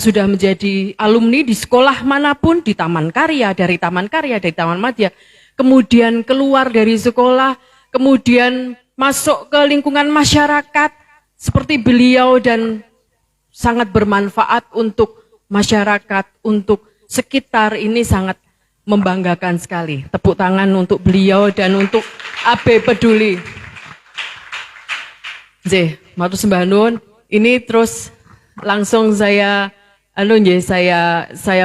sudah menjadi alumni di sekolah manapun, di Taman Karya, dari Taman Madya, kemudian keluar dari sekolah, kemudian masuk ke lingkungan masyarakat, seperti beliau dan sangat bermanfaat untuk masyarakat, untuk sekitar, ini sangat membanggakan sekali. Tepuk tangan untuk beliau dan untuk AB Peduli. Matur sembah nuwun. Ini terus langsung saya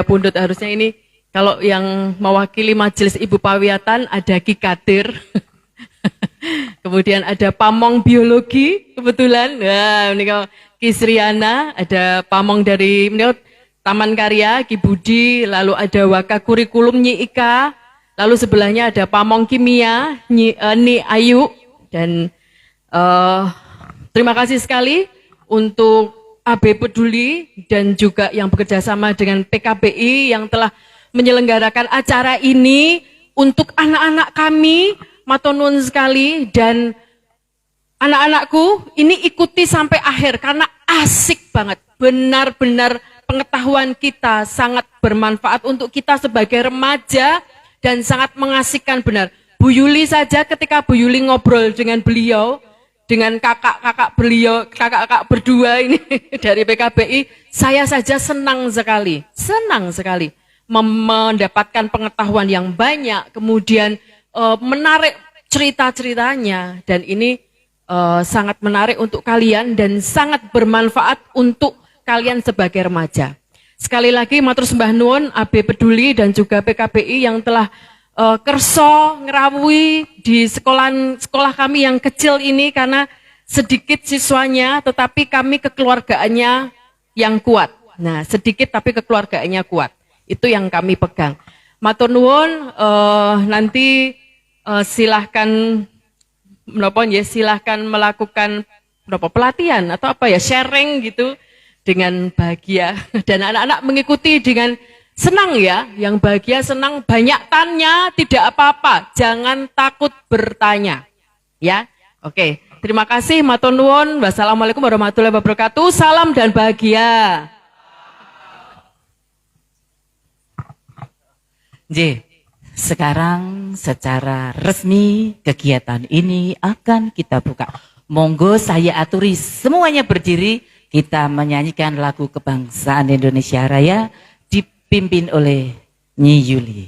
pundut, harusnya ini kalau yang mewakili Majelis Ibu Pawiatan ada Ki Kadir. Kemudian ada Pamong Biologi kebetulan. Nah, ini kalau Ki Sriana, ada Pamong dari Taman Karya, Ki Budi, lalu ada Waka Kurikulum Nyi Ika, lalu sebelahnya ada Pamong Kimia, Ni Ayu, dan terima kasih sekali untuk AB Peduli dan juga yang bekerja sama dengan PKBI yang telah menyelenggarakan acara ini untuk anak-anak kami. Matur nuwun sekali, dan anak-anakku ini ikuti sampai akhir karena asik banget. Benar-benar pengetahuan kita sangat bermanfaat untuk kita sebagai remaja dan sangat mengasihkan benar. Bu Yuli saja ketika Bu Yuli ngobrol dengan beliau, dengan kakak-kakak beliau, kakak-kakak berdua ini dari PKBI, saya saja senang sekali mendapatkan pengetahuan yang banyak, kemudian menarik cerita-ceritanya, dan ini sangat menarik untuk kalian dan sangat bermanfaat untuk kalian sebagai remaja. Sekali lagi matur sembah nuwun AB Peduli dan juga PKBI yang telah kerso ngerawui di sekolah kami yang kecil ini, karena sedikit siswanya tetapi kami kekeluargaannya yang kuat. Nah, sedikit tapi kekeluargaannya kuat. Itu yang kami pegang. Matur nuwun, nanti silahkan melakukan pelatihan atau sharing gitu dengan bahagia, dan anak-anak mengikuti dengan senang ya. Yang bahagia senang, banyak tanya tidak apa-apa, jangan takut bertanya ya. Oke, terima kasih, matur nuwun. Wassalamualaikum warahmatullahi wabarakatuh. Salam dan bahagia. Sekarang secara resmi kegiatan ini akan kita buka. Monggo saya aturi semuanya berdiri, kita menyanyikan lagu kebangsaan Indonesia Raya dipimpin oleh Nyi Yuli.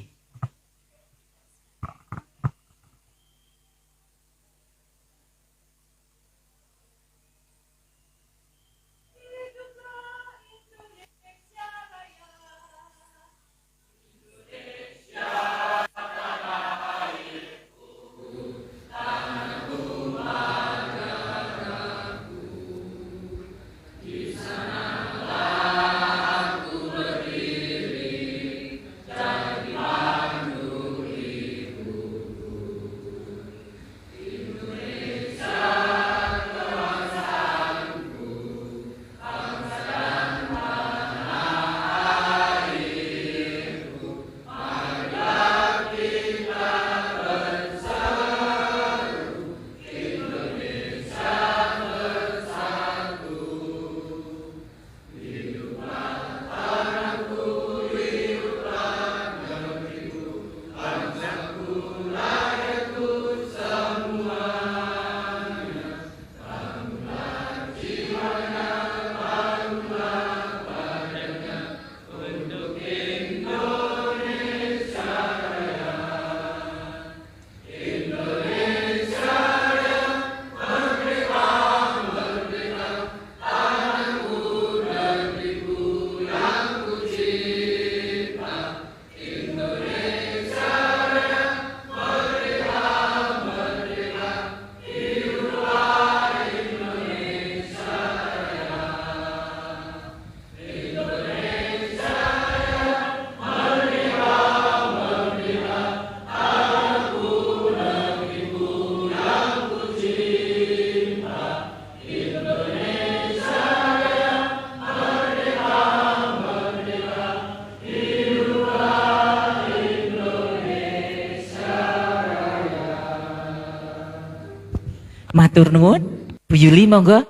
Matur nuwun, Bu Yuli monggo.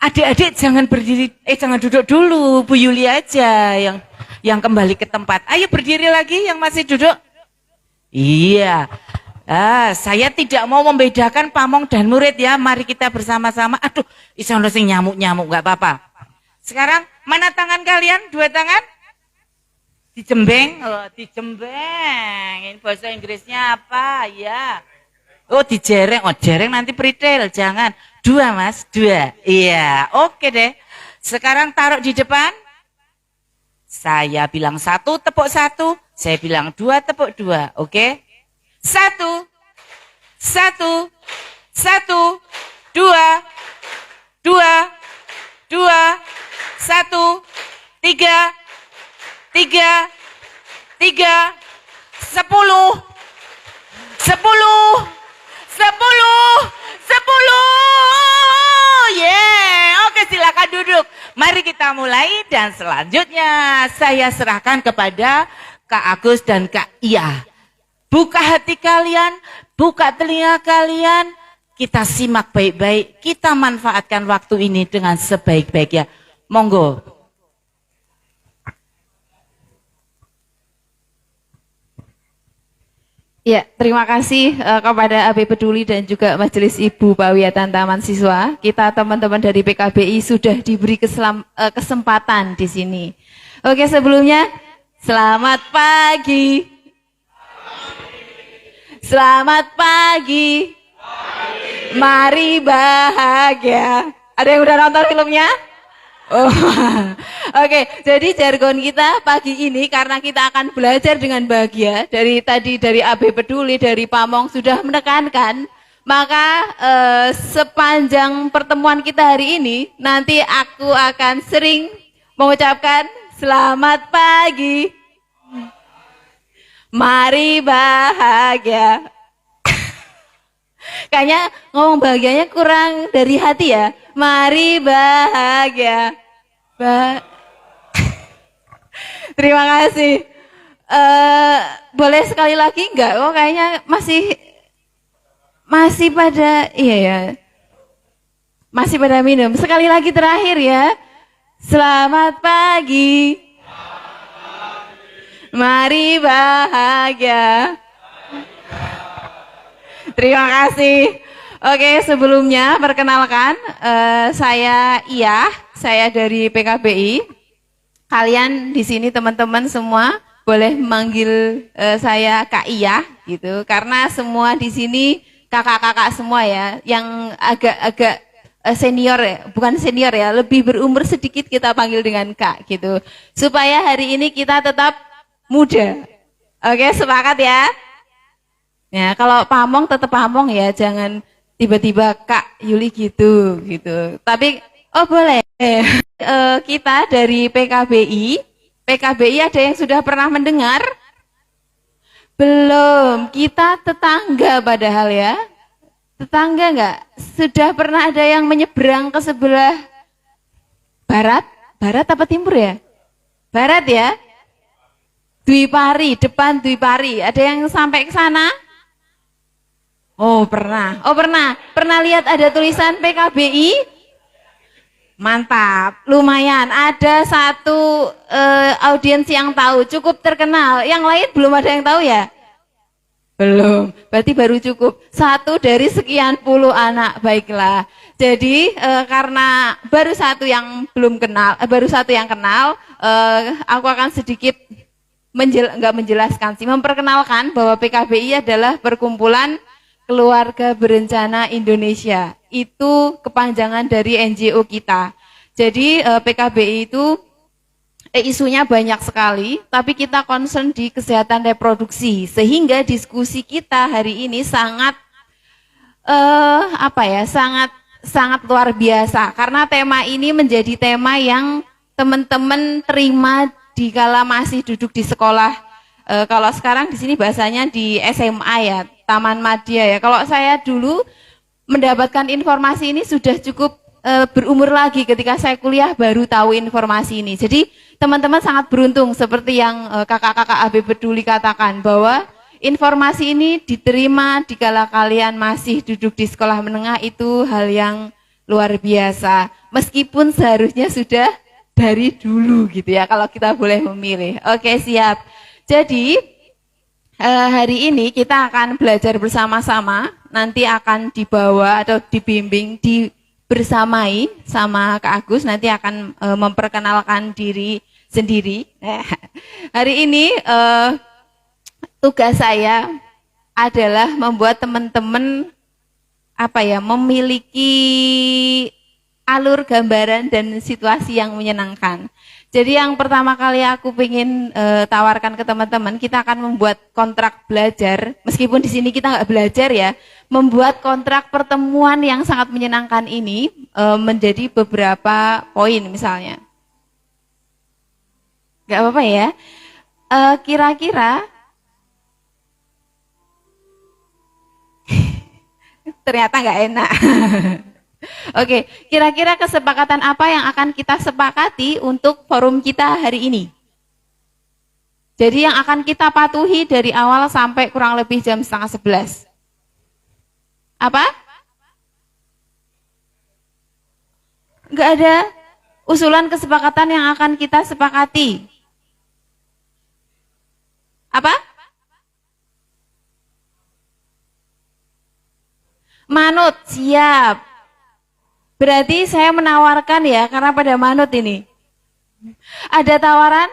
Adik-adik jangan berdiri, jangan duduk dulu, Bu Yuli aja yang kembali ke tempat. Ayo berdiri lagi yang masih duduk. Iya. Saya tidak mau membedakan pamong dan murid ya. Mari kita bersama-sama. Aduh, isono sing nyamuk-nyamuk nggak apa-apa. Sekarang mana tangan kalian? Dua tangan? Dijembeng. Oh, dijembeng. Ini bahasa Inggrisnya apa? Ya. Oh, dijereng. Oh, jereng nanti peritel. Jangan. Dua, Mas. Dua. Iya. Oke deh. Sekarang taruh di depan. Saya bilang satu, tepuk satu. Saya bilang dua, tepuk dua. Oke? Satu, satu, satu, dua, dua, dua, satu, tiga, tiga, tiga, 10, 10, 10. Yeah, oke silakan duduk. Mari kita mulai dan selanjutnya saya serahkan kepada Kak Agus dan Kak Iya. Buka hati kalian, buka telinga kalian, kita simak baik-baik, kita manfaatkan waktu ini dengan sebaik-baiknya. Monggo. Ya, terima kasih kepada AB Peduli dan juga Majelis Ibu Pawiatan Taman Siswa. Kita teman-teman dari PKBI sudah diberi kesempatan di sini. Oke, sebelumnya selamat pagi. Selamat pagi. Mari bahagia. Ada yang udah nonton filmnya? Oh. Oke, jadi jargon kita pagi ini karena kita akan belajar dengan bahagia. Dari AB Peduli, dari Pamong sudah menekankan, maka sepanjang pertemuan kita hari ini nanti aku akan sering mengucapkan selamat pagi. Mari bahagia. Kayaknya ngomong bahagianya kurang dari hati ya. Mari bahagia. Terima kasih. Boleh sekali lagi enggak? Oh kayaknya masih pada iya ya. Masih pada minum. Sekali lagi terakhir ya. Selamat pagi. Mari bahagia. Terima kasih. Oke, sebelumnya perkenalkan saya Iya, saya dari PKBI. Kalian di sini teman-teman semua boleh memanggil saya Kak Iya gitu, karena semua di sini kakak-kakak semua ya, yang agak-agak senior ya, bukan senior ya, lebih berumur sedikit kita panggil dengan Kak gitu. Supaya hari ini kita tetap muda. Oke, sepakat ya? Ya, kalau pamong tetap pamong ya, jangan tiba-tiba Kak Yuli gitu. Tapi oh boleh. Kita dari PKBI ada yang sudah pernah mendengar? Belum. Kita tetangga padahal ya. Tetangga enggak? Sudah pernah ada yang menyeberang ke sebelah barat? Barat apa timur ya? Barat ya? Dwi Pari, depan Dwi Pari. Ada yang sampai ke sana? Oh pernah. Pernah lihat ada tulisan PKBI? Mantap, lumayan. Ada satu audiens yang tahu, cukup terkenal. Yang lain belum ada yang tahu ya? Belum, berarti baru cukup. Satu dari sekian puluh anak, baiklah. Jadi karena baru satu yang belum kenal, aku akan sedikit memperkenalkan bahwa PKBI adalah perkumpulan Keluarga Berencana Indonesia. Itu kepanjangan dari NGO kita. Jadi PKBI itu isunya banyak sekali, tapi kita concern di kesehatan reproduksi, sehingga diskusi kita hari ini sangat sangat luar biasa, karena tema ini menjadi tema yang teman-teman terima dikala masih duduk di sekolah. Kalau sekarang di sini bahasanya di SMA ya, Taman Madya ya. Kalau saya dulu mendapatkan informasi ini sudah cukup berumur lagi, ketika saya kuliah baru tahu informasi ini. Jadi teman-teman sangat beruntung seperti yang kakak-kakak AB Peduli katakan, bahwa informasi ini diterima dikala kalian masih duduk di sekolah menengah, itu hal yang luar biasa. Meskipun seharusnya sudah dari dulu gitu ya, kalau kita boleh memilih. Oke, siap. Jadi hari ini kita akan belajar bersama-sama. Nanti akan dibawa atau dibimbing, dibersamai sama Kak Agus. Nanti akan memperkenalkan diri sendiri. Hari ini tugas saya adalah membuat teman-teman memiliki alur gambaran dan situasi yang menyenangkan. Jadi yang pertama kali aku ingin tawarkan ke teman-teman, kita akan membuat kontrak belajar. Meskipun di sini kita nggak belajar ya, membuat kontrak pertemuan yang sangat menyenangkan ini menjadi beberapa poin misalnya. Nggak apa-apa ya. Kira-kira ternyata nggak enak. Oke, kira-kira kesepakatan apa yang akan kita sepakati untuk forum kita hari ini? Jadi yang akan kita patuhi dari awal sampai kurang lebih jam 10:30. Apa? Nggak ada usulan kesepakatan yang akan kita sepakati. Apa? Manut, siap. Berarti saya menawarkan ya, karena pada manut ini. Ada tawaran?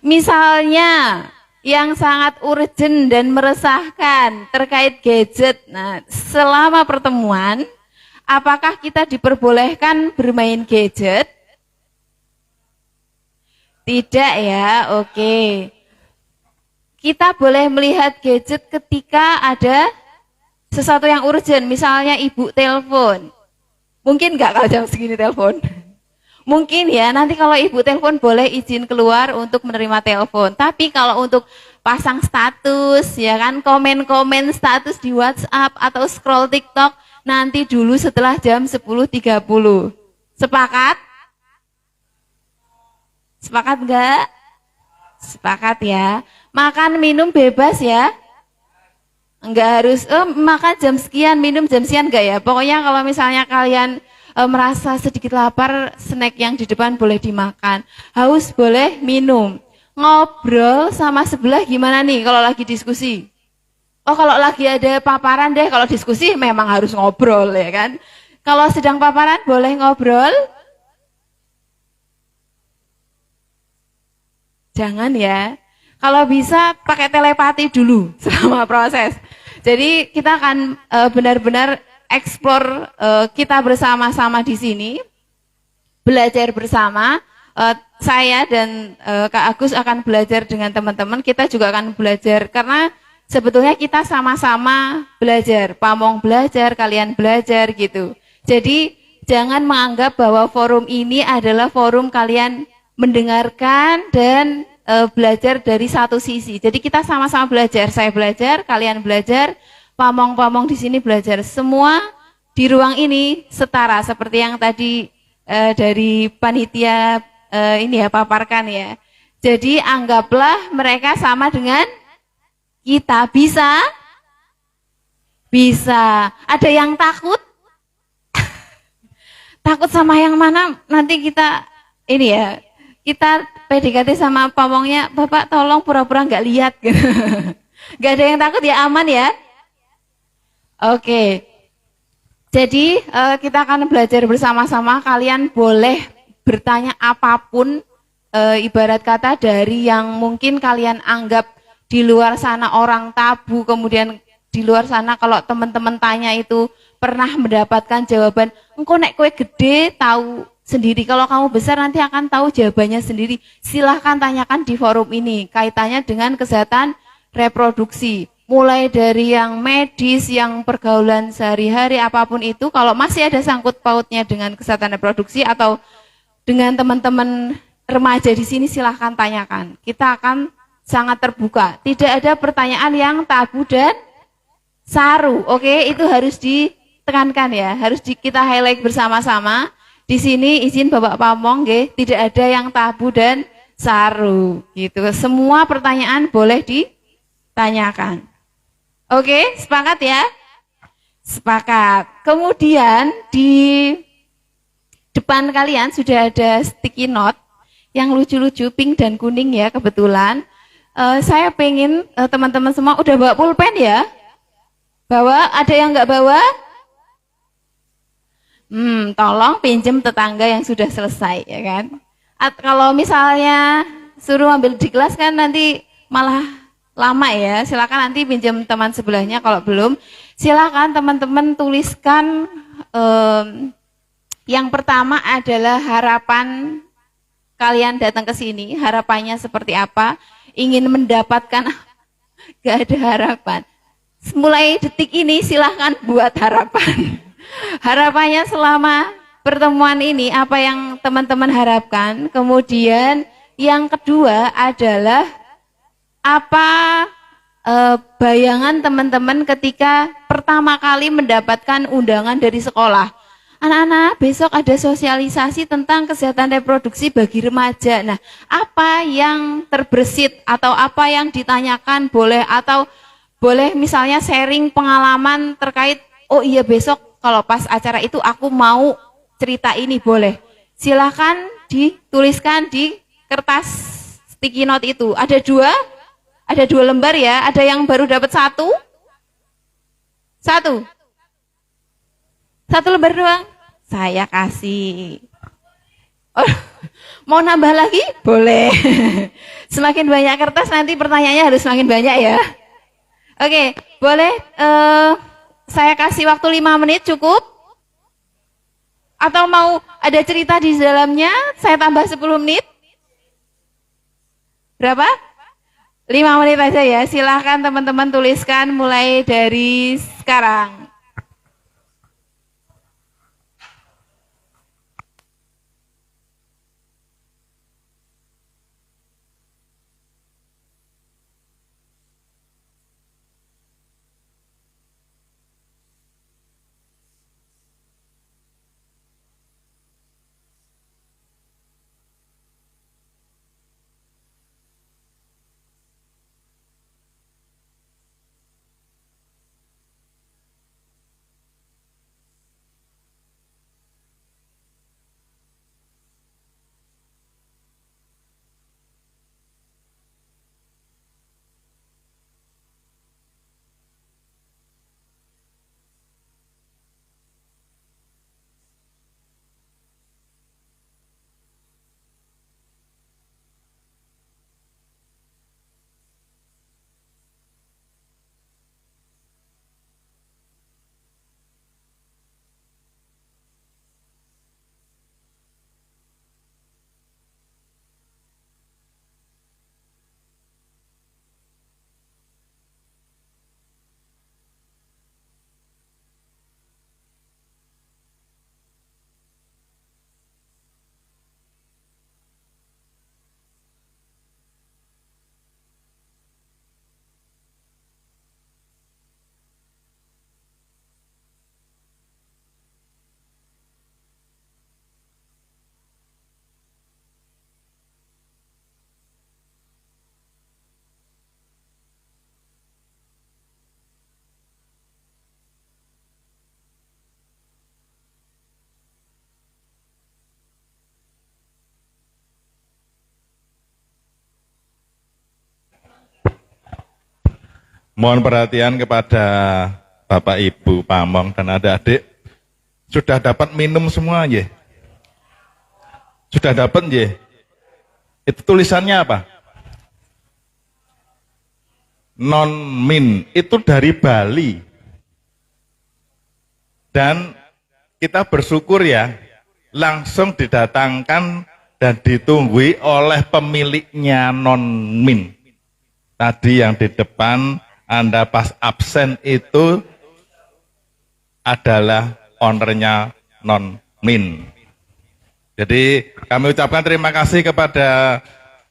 Misalnya, yang sangat urgent dan meresahkan terkait gadget. Nah, selama pertemuan, apakah kita diperbolehkan bermain gadget? Tidak ya, oke. Kita boleh melihat gadget ketika ada sesuatu yang urgent, misalnya ibu telepon. Mungkin nggak kalau jam segini telepon? Mungkin ya, nanti kalau ibu telepon boleh izin keluar untuk menerima telepon. Tapi kalau untuk pasang status, ya kan, komen-komen status di WhatsApp atau scroll TikTok, nanti dulu setelah jam 10.30. Sepakat? Sepakat nggak? Sepakat ya. Makan minum bebas ya. Enggak harus makan jam sekian, minum jam sekian enggak ya. Pokoknya kalau misalnya kalian merasa sedikit lapar, snack yang di depan boleh dimakan. Haus boleh minum. Ngobrol sama sebelah gimana nih kalau lagi diskusi? Oh, kalau lagi ada paparan deh, kalau diskusi memang harus ngobrol ya kan. Kalau sedang paparan boleh ngobrol? Jangan ya. Kalau bisa pakai telepati dulu selama proses. Jadi kita akan benar-benar explore kita bersama-sama di sini, belajar bersama. Saya dan Kak Agus akan belajar dengan teman-teman. Kita juga akan belajar karena sebetulnya kita sama-sama belajar. Pamong belajar, kalian belajar gitu. Jadi jangan menganggap bahwa forum ini adalah forum kalian mendengarkan dan belajar dari satu sisi. Jadi kita sama-sama belajar. Saya belajar, kalian belajar, pamong-pamong di sini belajar. Semua di ruang ini setara seperti yang tadi dari panitia ini ya paparkan ya. Jadi anggaplah mereka sama dengan kita. Bisa? Bisa. Ada yang takut? Takut sama yang mana? Nanti kita ini ya. Kita PDKT sama pamongnya, Bapak tolong pura-pura nggak lihat. Nggak ada yang takut ya, aman ya? Oke. Jadi kita akan belajar bersama-sama. Kalian boleh bertanya apapun, ibarat kata dari yang mungkin kalian anggap di luar sana orang tabu, kemudian di luar sana kalau teman-teman tanya itu pernah mendapatkan jawaban, engkau nek kue gede tahu sendiri, kalau kamu besar nanti akan tahu jawabannya sendiri. Silahkan tanyakan di forum ini kaitannya dengan kesehatan reproduksi, mulai dari yang medis, yang pergaulan sehari-hari, apapun itu. Kalau masih ada sangkut pautnya dengan kesehatan reproduksi atau dengan teman-teman remaja di sini, silahkan tanyakan. Kita akan sangat terbuka, tidak ada pertanyaan yang tabu dan saru. Oke, itu harus ditekankan ya, harus kita highlight bersama-sama. Di sini izin Bapak Pamong, tidak ada yang tabu dan saru, gitu. Semua pertanyaan boleh ditanyakan. Oke, sepakat ya? Sepakat. Kemudian di depan kalian sudah ada sticky note yang lucu-lucu, pink dan kuning ya kebetulan. Saya pengen teman-teman semua udah bawa pulpen ya? Bawa? Ada yang nggak bawa? Tolong pinjem tetangga yang sudah selesai ya kan. Kalau misalnya suruh ambil di kelas kan nanti malah lama ya. Silakan nanti pinjem teman sebelahnya kalau belum. Silakan teman-teman tuliskan yang pertama adalah harapan kalian datang ke sini. Harapannya seperti apa? Ingin mendapatkan gak ada harapan. Mulai detik ini silahkan buat harapan. Harapannya selama pertemuan ini apa yang teman-teman harapkan. Kemudian yang kedua adalah apa bayangan teman-teman ketika pertama kali mendapatkan undangan dari sekolah. Anak-anak, besok ada sosialisasi tentang kesehatan reproduksi bagi remaja. Nah, apa yang terbersit atau apa yang ditanyakan boleh, atau boleh misalnya sharing pengalaman terkait, oh iya besok kalau pas acara itu aku mau cerita ini, boleh. Silahkan dituliskan di kertas sticky note itu. Ada dua lembar ya. Ada yang baru dapat satu? Satu lembar doang? Saya kasih. Oh, mau nambah lagi? Boleh. Semakin banyak kertas nanti pertanyaannya harus semakin banyak ya. Oke, boleh saya kasih waktu 5 menit cukup? Atau mau ada cerita di dalamnya, saya tambah 10 menit? Berapa? 5 menit aja ya, silahkan teman-teman tuliskan mulai dari sekarang. Mohon perhatian kepada Bapak Ibu Pamong dan adik-adik. Sudah dapat minum semua ya? Sudah dapat ya? Itu tulisannya apa? Non-min, itu dari Bali. Dan kita bersyukur ya, langsung didatangkan dan ditunggui oleh pemiliknya non-min. Tadi yang di depan Anda pas absen itu adalah ownernya non-min. Jadi kami ucapkan terima kasih kepada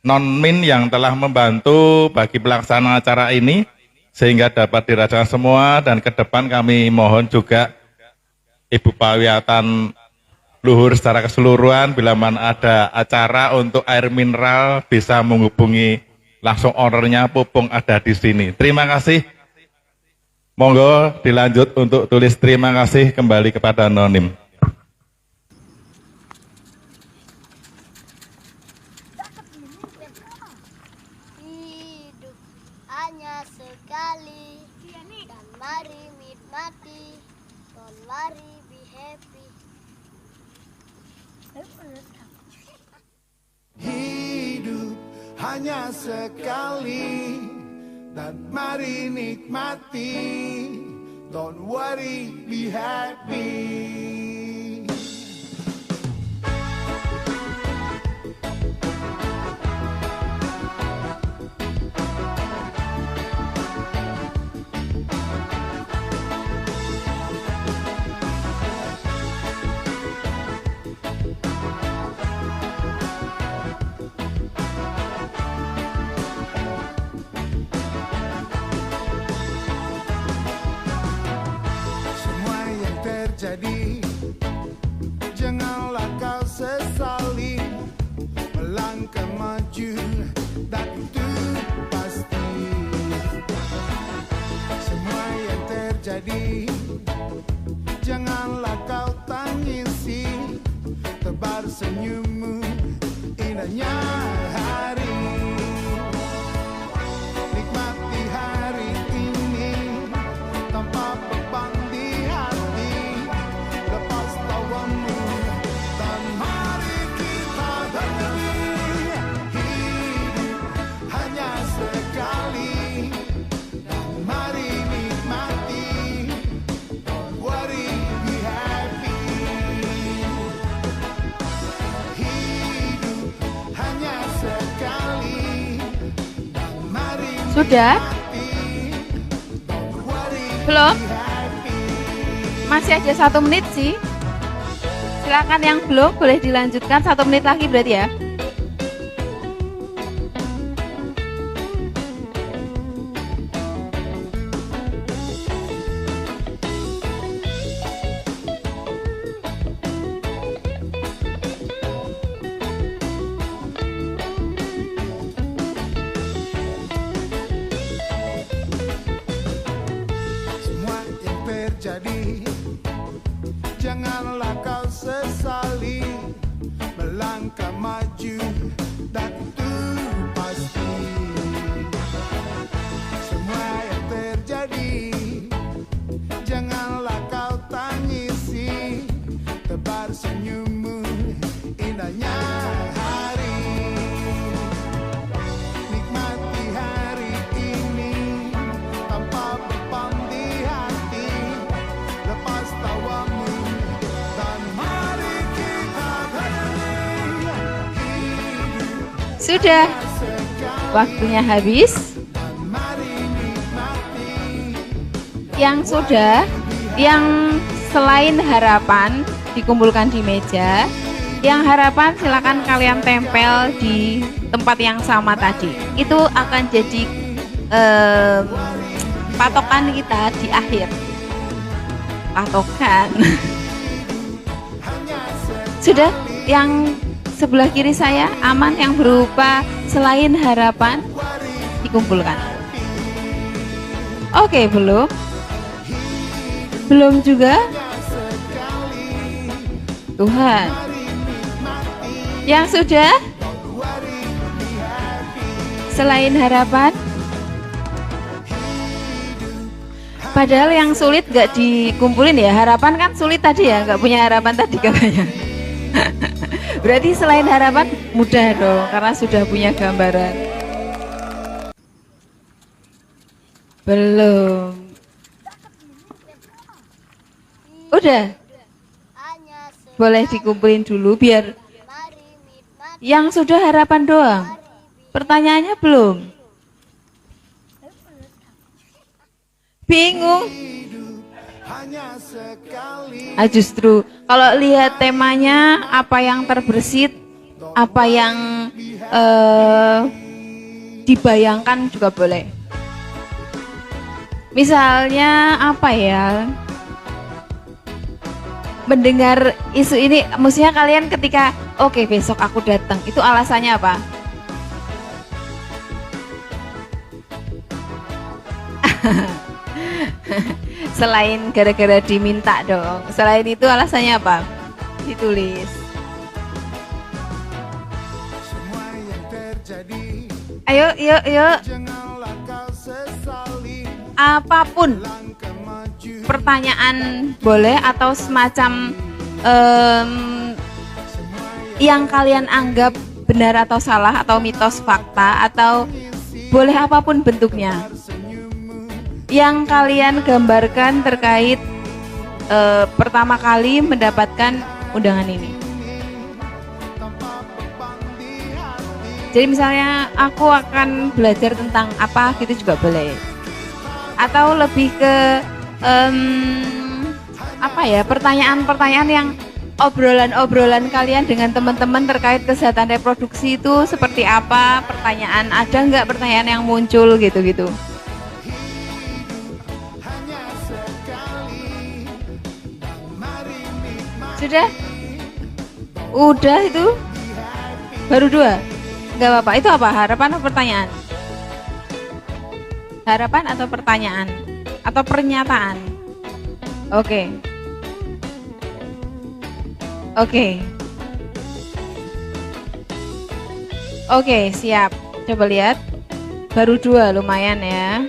non-min yang telah membantu bagi pelaksanaan acara ini sehingga dapat dirasakan semua, dan ke depan kami mohon juga Ibu Pawiatan Luhur secara keseluruhan bila mana ada acara untuk air mineral bisa menghubungi langsung ownernya, Pupung ada di sini. Terima kasih. Monggo dilanjut untuk tulis terima kasih kembali kepada Nonim. Hidup hanya sekali dan mari nikmati. Don't worry, be happy. Hidup hanya sekali dan mari nikmati. Don't worry, be happy. Semua yang terjadi janganlah kau sesali, melangkah maju dan itu pasti. Semua yang terjadi janganlah kau tangisi, tebar senyummu indahnya hari. Nikmati hari ini tanpa beban di hati, lepas tawamu dan mari kita berdiri. Hidup hanya sekali dan mari nikmati. Don't worry, be happy. Hidup hanya sekali dan mari Sudah? Belum? Masih ada 1 menit sih. Silakan yang belum boleh dilanjutkan 1 menit lagi berarti ya. semua yang terjadi janganlah kau sesali, melangkah maju dan itu pasti. Semua yang terjadi janganlah kau tangisi, tebar senyummu indahnya hari. Nikmati hari ini tanpa beban di hati, lepas tawamu dan mari kita berdiri. Hidup Sudah. sekali Waktunya habis. dan mari nikmati. Yang sudah, yang selain harapan dikumpulkan di meja. Yang harapan silakan kalian tempel di tempat yang sama tadi. Itu akan jadi patokan kita di akhir. Patokan. Sudah, yang sebelah kiri saya aman yang berupa selain harapan dikumpulkan. Oke, belum? Belum juga? Tuhan. Yang sudah? Selain harapan? Padahal yang sulit gak dikumpulin ya. Harapan kan sulit tadi ya, gak punya harapan tadi katanya. Berarti selain harapan mudah dong, karena sudah punya gambaran. Belum. Udah, Hanya sekali boleh dikumpulin dulu biar mari nikmati. yang sudah harapan doang. Pertanyaannya belum. Bingung. Hanya sekali Justru kalau lihat temanya apa yang terbersit, apa yang dibayangkan juga boleh. Misalnya apa ya? Mendengar isu ini, maksudnya kalian ketika oke besok aku datang, itu alasannya apa? Selain gara-gara diminta dong. Selain itu alasannya apa? Ditulis. Semua yang terjadi Ayo, yuk, yuk. janganlah kau sesali. Apapun Langkah maju pertanyaan boleh atau semacam yang kalian anggap benar atau salah atau mitos fakta atau boleh apapun bentuknya yang kalian gambarkan terkait pertama kali mendapatkan undangan ini. Jadi misalnya aku akan belajar tentang apa gitu juga boleh. Atau lebih ke apa ya, pertanyaan-pertanyaan yang obrolan-obrolan kalian dengan teman-teman terkait kesehatan reproduksi itu seperti apa, pertanyaan ada nggak pertanyaan yang muncul gitu-gitu. Sudah? Udah itu? Baru 2? Nggak apa-apa, itu apa? Harapan atau pertanyaan? Harapan atau pertanyaan? Atau pernyataan? Oke. Oke. Oke, siap. Coba lihat. Baru 2, lumayan ya.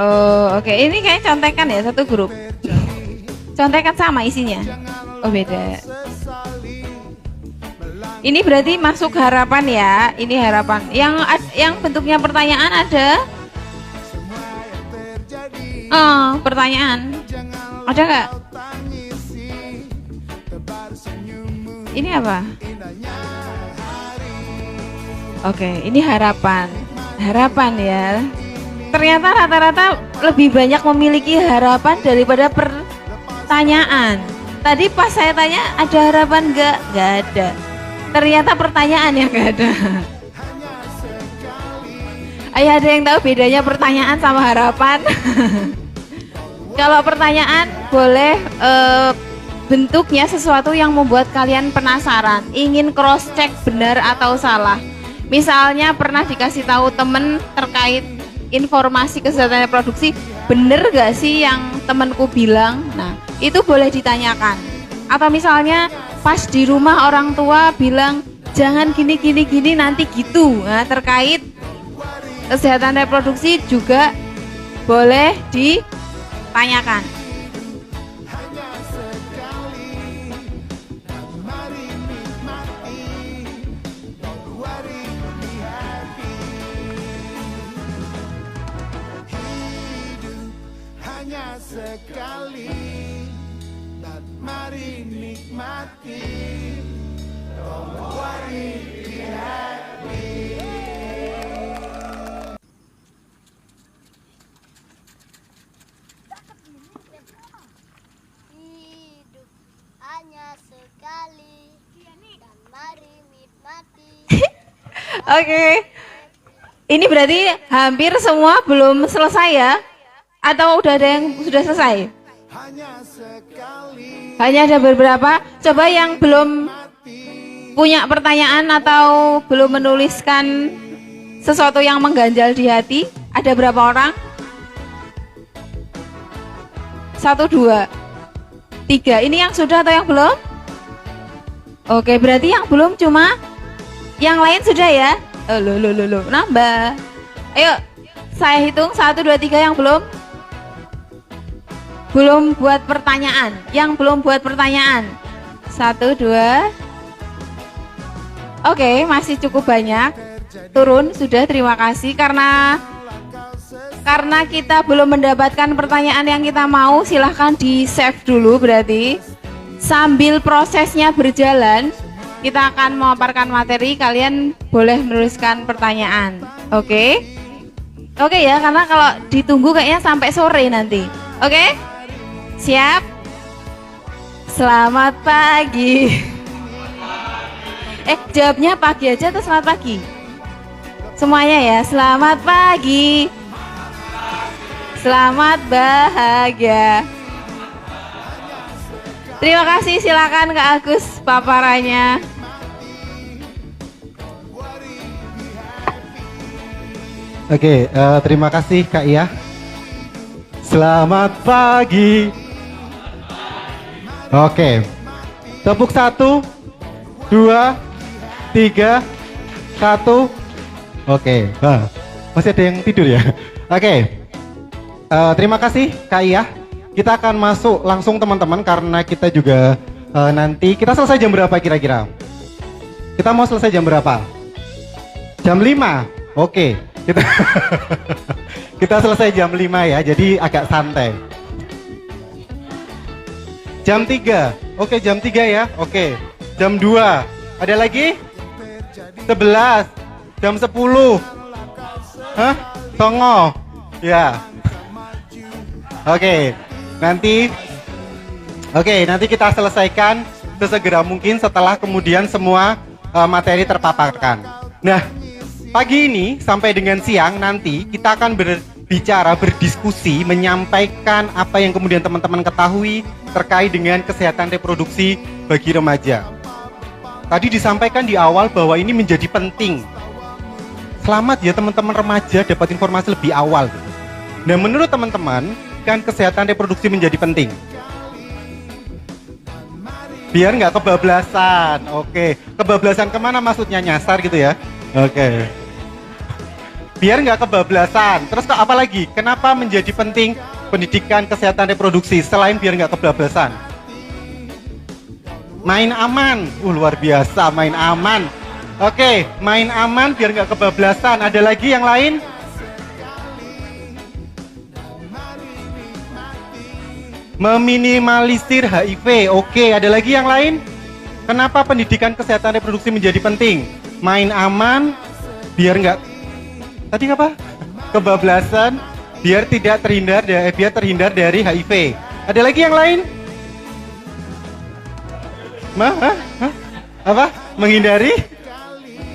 Oh, oke. Ini kayak contekan ya, satu grup. Contekan sama isinya. Oh, beda. Ini berarti masuk harapan ya. Ini harapan. Yang bentuknya pertanyaan ada? Oh, pertanyaan. Ada nggak? Ini apa? Oke, ini harapan. Harapan ya. Ternyata rata-rata lebih banyak memiliki harapan daripada pertanyaan. Tadi pas saya tanya ada harapan nggak? Nggak ada. Ternyata pertanyaan yang nggak ada. Ayo, ada yang tahu bedanya pertanyaan sama harapan? Kalau pertanyaan boleh bentuknya sesuatu yang membuat kalian penasaran, ingin cross check benar atau salah. Misalnya pernah dikasih tahu temen terkait informasi kesehatan reproduksi, bener gak sih yang temenku bilang? Nah, itu boleh ditanyakan. Atau misalnya pas di rumah orang tua bilang jangan gini nanti gitu. Nah, terkait kesehatan reproduksi juga boleh ditanyakan. hanya sekali, dan mari nikmati. Don't worry, be happy. Hidup hanya sekali, dan mari nikmati. Oke. Ini berarti hampir semua belum selesai ya? Atau udah ada yang sudah selesai? Hanya sekali, Hanya ada beberapa. Coba yang belum punya pertanyaan atau belum menuliskan sesuatu yang mengganjal di hati, ada berapa orang? 1, 2, 3. Ini yang sudah atau yang belum? Oke, berarti yang belum cuma yang lain sudah ya? Oh, loh, nambah. Ayo, saya hitung 1, 2, 3 yang belum. Belum buat pertanyaan. Yang belum buat pertanyaan. 1, 2. Oke, masih cukup banyak. Turun sudah, terima kasih karena kita belum mendapatkan pertanyaan yang kita mau. Silahkan di save dulu, berarti sambil prosesnya berjalan kita akan memaparkan materi, kalian boleh menuliskan pertanyaan. Oke ya, karena kalau ditunggu kayaknya sampai sore nanti. Oke, siap. Selamat pagi. Jawabnya pagi aja atau selamat pagi? Semuanya ya, selamat pagi. Selamat bahagia. Terima kasih, silakan Kak Agus paparannya. Oke, terima kasih Kak Iya. Selamat pagi. Oke, tepuk 1, 2, 3, 1. Oke, masih ada yang tidur ya? Oke, terima kasih Kak Iya. Kita akan masuk langsung teman-teman karena kita juga nanti kita selesai jam berapa kira-kira? Kita mau selesai jam berapa? Jam 5. Oke, kita selesai jam 5 ya, jadi agak santai. Jam 3. Oke, jam 3 ya. Oke. Jam 2. Ada lagi? 11. Jam 10. Hah? Songo. Ya. Oke. Nanti kita selesaikan sesegera mungkin setelah kemudian semua materi terpaparkan. Nah, pagi ini sampai dengan siang nanti kita akan berbicara, berdiskusi, menyampaikan apa yang kemudian teman-teman ketahui terkait dengan kesehatan reproduksi bagi remaja. Tadi disampaikan di awal bahwa ini menjadi penting. Selamat ya teman-teman remaja dapat informasi lebih awal. Nah, menurut teman-teman kan kesehatan reproduksi menjadi penting. Biar nggak kebablasan. Oke, kebablasan kemana maksudnya, nyasar gitu ya? Oke. Biar nggak kebablasan. Terus apa lagi? Kenapa menjadi penting pendidikan kesehatan reproduksi selain biar nggak kebablasan? Main aman. Luar biasa, main aman. Oke, main aman biar nggak kebablasan. Ada lagi yang lain? Meminimalisir HIV. Oke, ada lagi yang lain? Kenapa pendidikan kesehatan reproduksi menjadi penting? Main aman biar nggak tadi apa? Kebablasan, biar terhindar dari HIV. Ada lagi yang lain? Apa?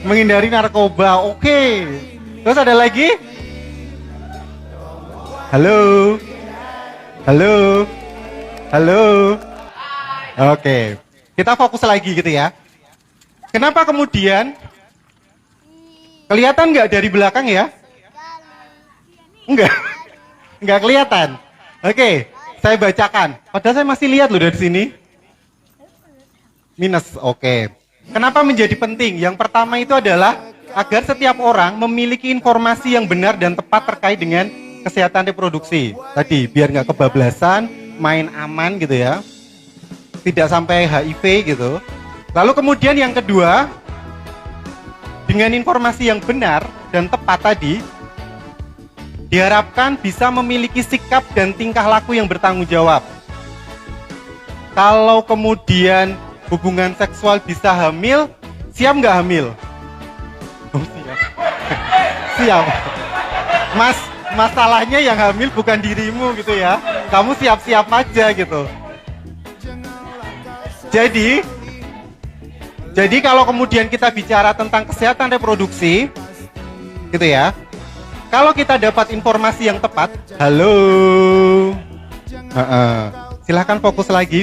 Menghindari narkoba. Oke. Terus ada lagi? Halo. Oke. Kita fokus lagi gitu ya. Kenapa kemudian kelihatan nggak dari belakang ya? Nggak kelihatan. Oke, saya bacakan. Padahal saya masih lihat loh dari sini. Minus, oke. Kenapa menjadi penting? Yang pertama itu adalah agar setiap orang memiliki informasi yang benar dan tepat terkait dengan kesehatan reproduksi. Tadi, biar nggak kebablasan, main aman gitu ya. Tidak sampai HIV gitu. Lalu kemudian yang kedua, dengan informasi yang benar dan tepat tadi, diharapkan bisa memiliki sikap dan tingkah laku yang bertanggung jawab. Kalau kemudian hubungan seksual bisa hamil, siap nggak hamil? Oh, siap. Siap. Masalahnya yang hamil bukan dirimu gitu ya. Kamu siap-siap aja gitu. Jadi kalau kemudian kita bicara tentang kesehatan reproduksi, gitu ya. Kalau kita dapat informasi yang tepat, silahkan fokus lagi.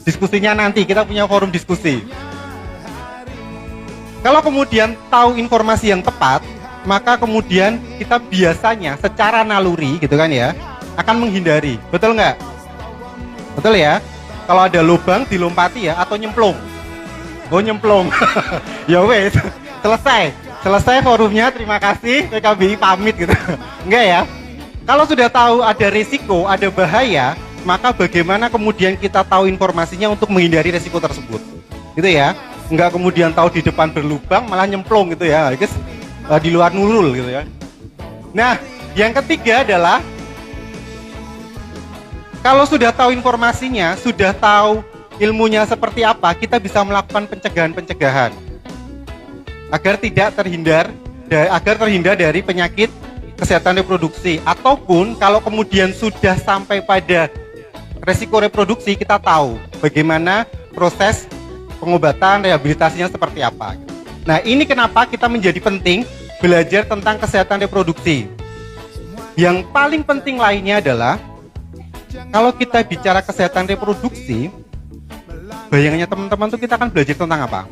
Diskusinya nanti, kita punya forum diskusi. Kalau kemudian tahu informasi yang tepat, maka kemudian kita biasanya secara naluri gitu kan ya, akan menghindari. Betul nggak? Betul ya? Kalau ada lubang dilompati ya, atau nyemplung. Oh nyemplung. Ya wes, selesai forumnya, terima kasih, PKBI pamit gitu. Enggak ya? Kalau sudah tahu ada risiko, ada bahaya, maka bagaimana kemudian kita tahu informasinya untuk menghindari risiko tersebut, gitu ya? Enggak kemudian tahu di depan berlubang malah nyemplung gitu ya, guys, di luar nurul gitu ya. Nah, yang ketiga adalah kalau sudah tahu informasinya, sudah tahu ilmunya seperti apa, kita bisa melakukan pencegahan agar terhindar dari penyakit kesehatan reproduksi. Ataupun kalau kemudian sudah sampai pada resiko reproduksi, kita tahu bagaimana proses pengobatan, rehabilitasinya seperti apa. Nah, ini kenapa kita menjadi penting belajar tentang kesehatan reproduksi. Yang paling penting lainnya adalah kalau kita bicara kesehatan reproduksi, bayangannya teman-teman tuh kita akan belajar tentang apa?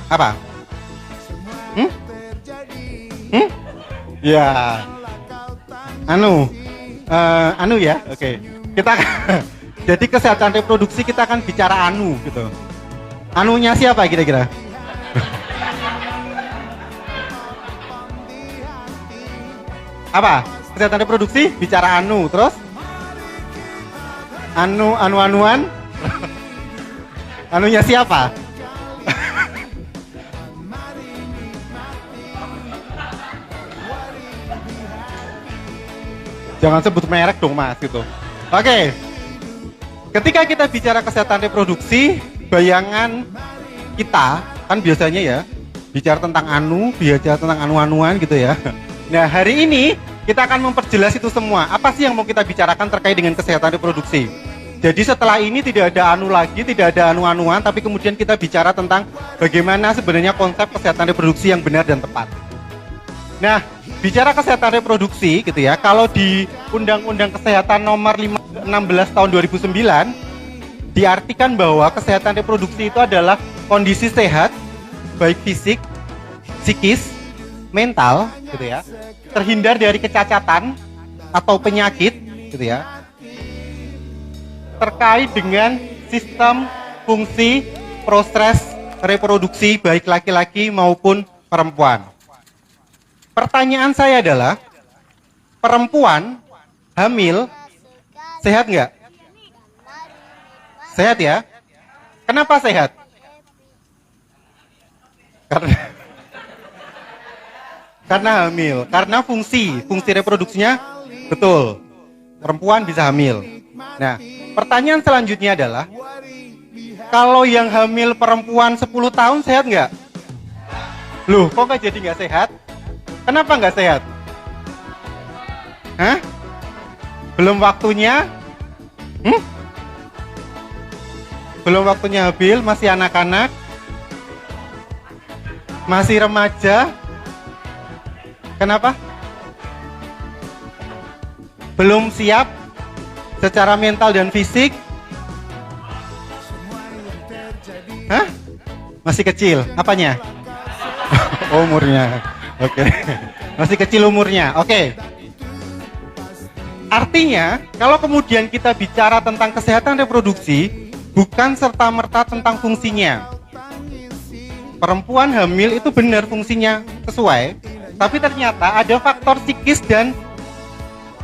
Apa? Ya. Anu ya. Oke. Kita jadi kesehatan reproduksi kita akan bicara anu gitu. Anunya siapa kira-kira? Apa? Kesehatan reproduksi bicara anu, terus anuan anunya siapa? Jangan sebut merek dong mas gitu. Oke. Ketika kita bicara kesehatan reproduksi, bayangan kita kan biasanya ya bicara tentang bicara tentang anu-anuan gitu ya. Nah, hari ini kita akan memperjelas itu semua. Apa sih yang mau kita bicarakan terkait dengan kesehatan reproduksi? Jadi setelah ini tidak ada anu lagi, tidak ada anu-anuan, tapi kemudian kita bicara tentang bagaimana sebenarnya konsep kesehatan reproduksi yang benar dan tepat. Nah, bicara kesehatan reproduksi gitu ya, kalau di Undang-Undang Kesehatan Nomor 16 Tahun 2009 diartikan bahwa kesehatan reproduksi itu adalah kondisi sehat baik fisik, psikis, mental gitu ya, terhindar dari kecacatan atau penyakit gitu ya, terkait dengan sistem, fungsi, proses reproduksi baik laki-laki maupun perempuan. Pertanyaan saya adalah, perempuan hamil sehat nggak? Sehat ya? Kenapa sehat? Karena hamil, karena fungsi reproduksinya betul. Perempuan bisa hamil. Nah, pertanyaan selanjutnya adalah, kalau yang hamil perempuan 10 tahun sehat nggak? Loh, kok nggak jadi nggak sehat? Kenapa nggak sehat? Hah? Belum waktunya? Belum waktunya hamil, masih anak-anak? Masih remaja? Kenapa? Belum siap secara mental dan fisik? Hah? Masih kecil? Apanya? Umurnya. Oke. Masih kecil umurnya. Oke. Artinya, kalau kemudian kita bicara tentang kesehatan reproduksi, bukan serta-merta tentang fungsinya. Perempuan hamil itu benar fungsinya sesuai, tapi ternyata ada faktor psikis dan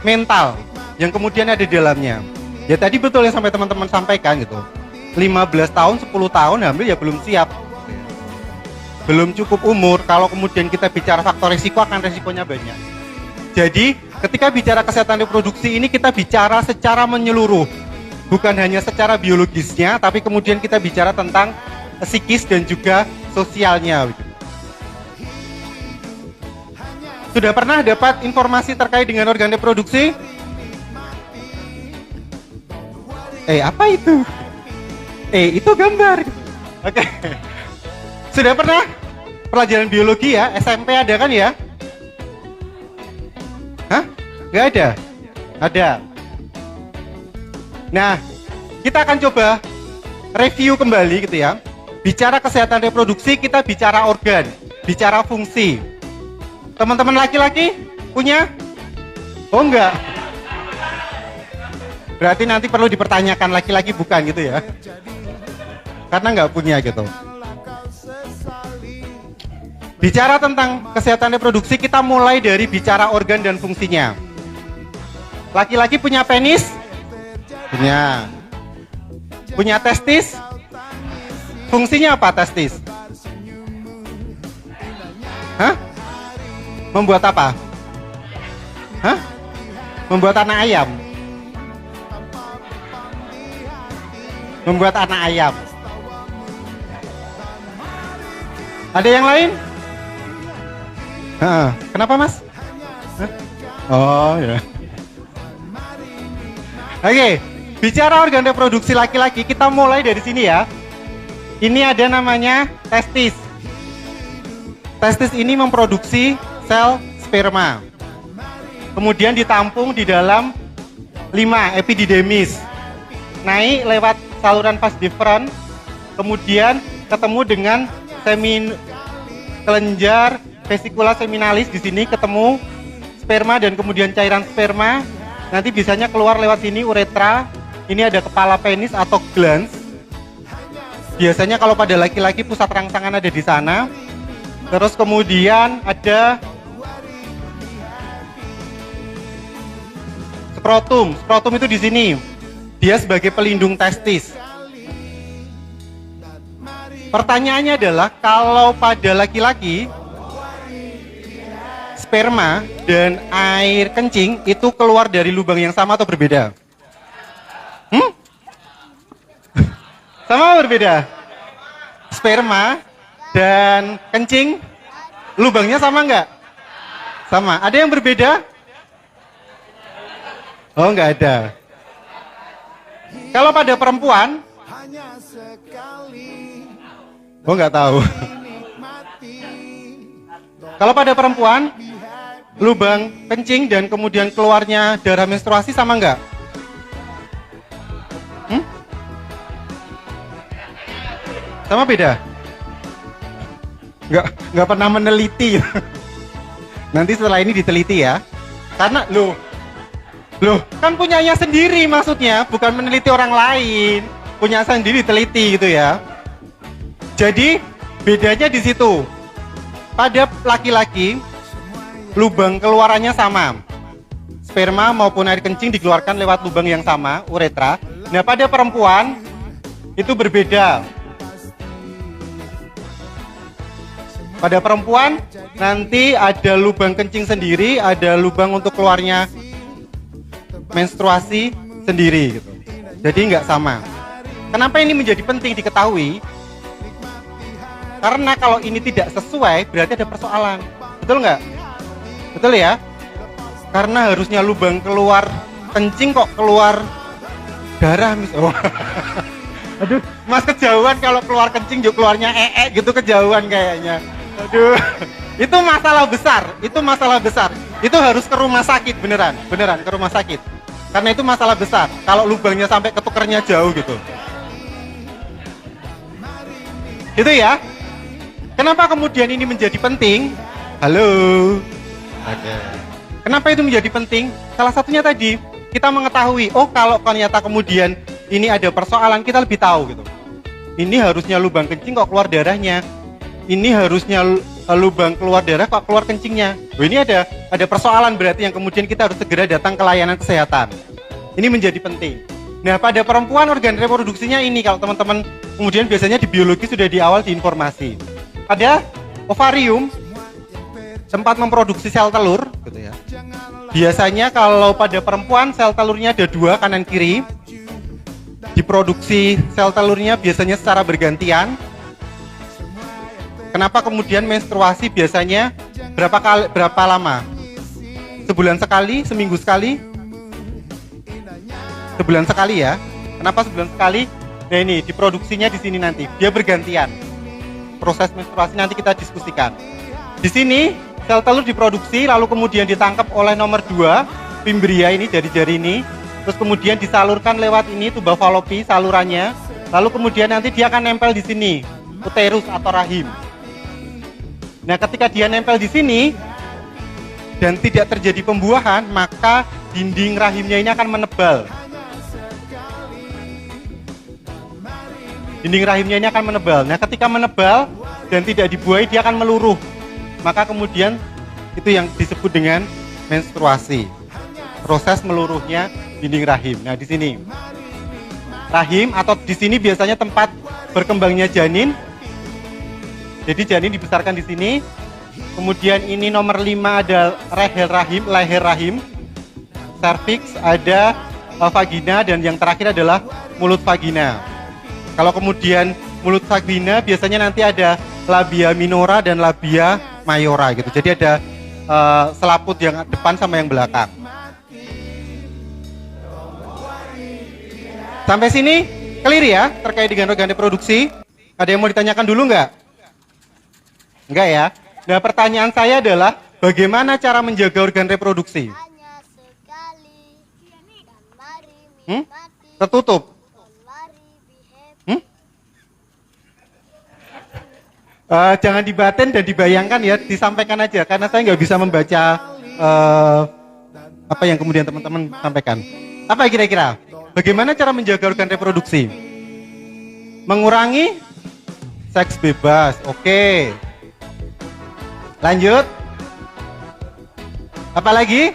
mental yang kemudian ada di dalamnya. Ya tadi betul yang sampai teman-teman sampaikan gitu. 15 tahun, 10 tahun hamil ya belum siap. Belum cukup umur, kalau kemudian kita bicara faktor risiko akan risikonya banyak. Jadi ketika bicara kesehatan reproduksi ini kita bicara secara menyeluruh. Bukan hanya secara biologisnya, tapi kemudian kita bicara tentang psikis dan juga sosialnya. Sudah pernah dapat informasi terkait dengan organ reproduksi? Apa itu? Itu gambar. Oke. Sudah pernah pelajaran biologi ya? SMP ada kan ya? Hah? Nggak ada? Ada. Nah, kita akan coba review kembali gitu ya. Bicara kesehatan reproduksi, kita bicara organ, bicara fungsi. Teman-teman laki-laki punya? Oh enggak. Berarti nanti perlu dipertanyakan laki-laki bukan gitu ya. Karena enggak punya gitu. Bicara tentang kesehatan reproduksi, kita mulai dari bicara organ dan fungsinya. Laki-laki punya penis? Punya. Punya testis? Fungsinya apa testis? Hah? Membuat apa? Hah? Membuat anak ayam. Membuat anak ayam. Ada yang lain? Kenapa mas? Hah? Oh ya. Oke, bicara organ reproduksi laki-laki, kita mulai dari sini ya. Ini ada namanya testis. Testis ini memproduksi sel sperma. Kemudian ditampung di dalam 5 epididymis. Naik lewat saluran vas deferens, kemudian ketemu dengan semi kelenjar vesikula seminalis di sini ketemu sperma dan kemudian cairan sperma. Nanti biasanya keluar lewat sini uretra. Ini ada kepala penis atau glans. Biasanya kalau pada laki-laki pusat rangsangan ada di sana. Terus kemudian ada skrotum. Skrotum itu di sini. Dia sebagai pelindung testis. Pertanyaannya adalah kalau pada laki-laki sperma dan air kencing itu keluar dari lubang yang sama atau berbeda? Sama atau berbeda? Sperma dan kencing lubangnya sama enggak? Sama. Ada yang berbeda? Oh, enggak ada. Kalau pada perempuan, oh enggak tahu. Kalau pada perempuan, lubang kencing dan kemudian keluarnya darah menstruasi sama enggak? Sama beda? Enggak pernah meneliti. Nanti setelah ini diteliti ya. Karena loh, kan punyanya sendiri maksudnya, bukan meneliti orang lain. Punya sendiri teliti gitu ya. Jadi bedanya di situ. Pada laki-laki lubang keluarannya sama. Sperma maupun air kencing dikeluarkan lewat lubang yang sama, uretra. Nah, pada perempuan itu berbeda. Pada perempuan nanti ada lubang kencing sendiri, ada lubang untuk keluarnya menstruasi sendiri gitu. Jadi nggak sama. Kenapa ini menjadi penting diketahui? Karena kalau ini tidak sesuai berarti ada persoalan. Betul nggak? Betul ya? Karena harusnya lubang keluar kencing kok keluar darah misalnya. Aduh, Mas kejauhan kalau keluar kencing juga keluarnya gitu, kejauhan kayaknya. Aduh, itu masalah besar, itu masalah besar. Itu harus ke rumah sakit beneran ke rumah sakit. Karena itu masalah besar. Kalau lubangnya sampai ketukernya jauh gitu. Itu ya. Kenapa kemudian ini menjadi penting? Halo. Oke. Kenapa itu menjadi penting? Salah satunya tadi kita mengetahui, oh kalau ternyata kemudian ini ada persoalan, kita lebih tahu gitu. Ini harusnya lubang kencing kok keluar darahnya. Ini harusnya lubang keluar darah kok keluar kencingnya. Oh, ini ada persoalan berarti yang kemudian kita harus segera datang ke layanan kesehatan. Ini menjadi penting. Nah, pada perempuan organ reproduksinya ini kalau teman-teman kemudian biasanya di biologi sudah di awal diinformasi. Ada ovarium sempat memproduksi sel telur gitu ya. Biasanya kalau pada perempuan sel telurnya ada 2 kanan kiri. Diproduksi sel telurnya biasanya secara bergantian. Kenapa kemudian menstruasi biasanya berapa lama? Sebulan sekali, seminggu sekali? Sebulan sekali ya. Kenapa sebulan sekali? Nah ini diproduksinya di sini nanti. Dia bergantian. Proses menstruasi nanti kita diskusikan. Di sini sel telur diproduksi lalu kemudian ditangkap oleh nomor 2 fimbria ini, jari-jari ini. Terus kemudian disalurkan lewat ini tuba falopi salurannya. Lalu kemudian nanti dia akan nempel di sini, uterus atau rahim. Nah, ketika dia nempel di sini dan tidak terjadi pembuahan, maka dinding rahimnya ini akan menebal. Dinding rahimnya ini akan menebal. Nah, ketika menebal dan tidak dibuahi, dia akan meluruh. Maka kemudian itu yang disebut dengan menstruasi. Proses meluruhnya dinding rahim. Nah, di sini rahim atau di sini biasanya tempat berkembangnya janin. Jadi janin dibesarkan di sini. Kemudian ini nomor 5 ada leher rahim, cervix, ada vagina, dan yang terakhir adalah mulut vagina. Kalau kemudian mulut vagina biasanya nanti ada labia minora dan labia mayora gitu. Jadi ada selaput yang depan sama yang belakang. Sampai sini clear ya terkait dengan organ reproduksi? Ada yang mau ditanyakan dulu nggak? Enggak ya? Nah, pertanyaan saya adalah bagaimana cara menjaga organ reproduksi? Hanya sekali dan mari nikmati. Tertutup. Don't worry, be happy. Jangan dibatin dan dibayangkan ya, disampaikan aja karena saya nggak bisa membaca apa yang kemudian teman-teman sampaikan. Apa kira-kira? Bagaimana cara menjaga organ reproduksi? Mengurangi seks bebas. Oke. Lanjut. Apa lagi?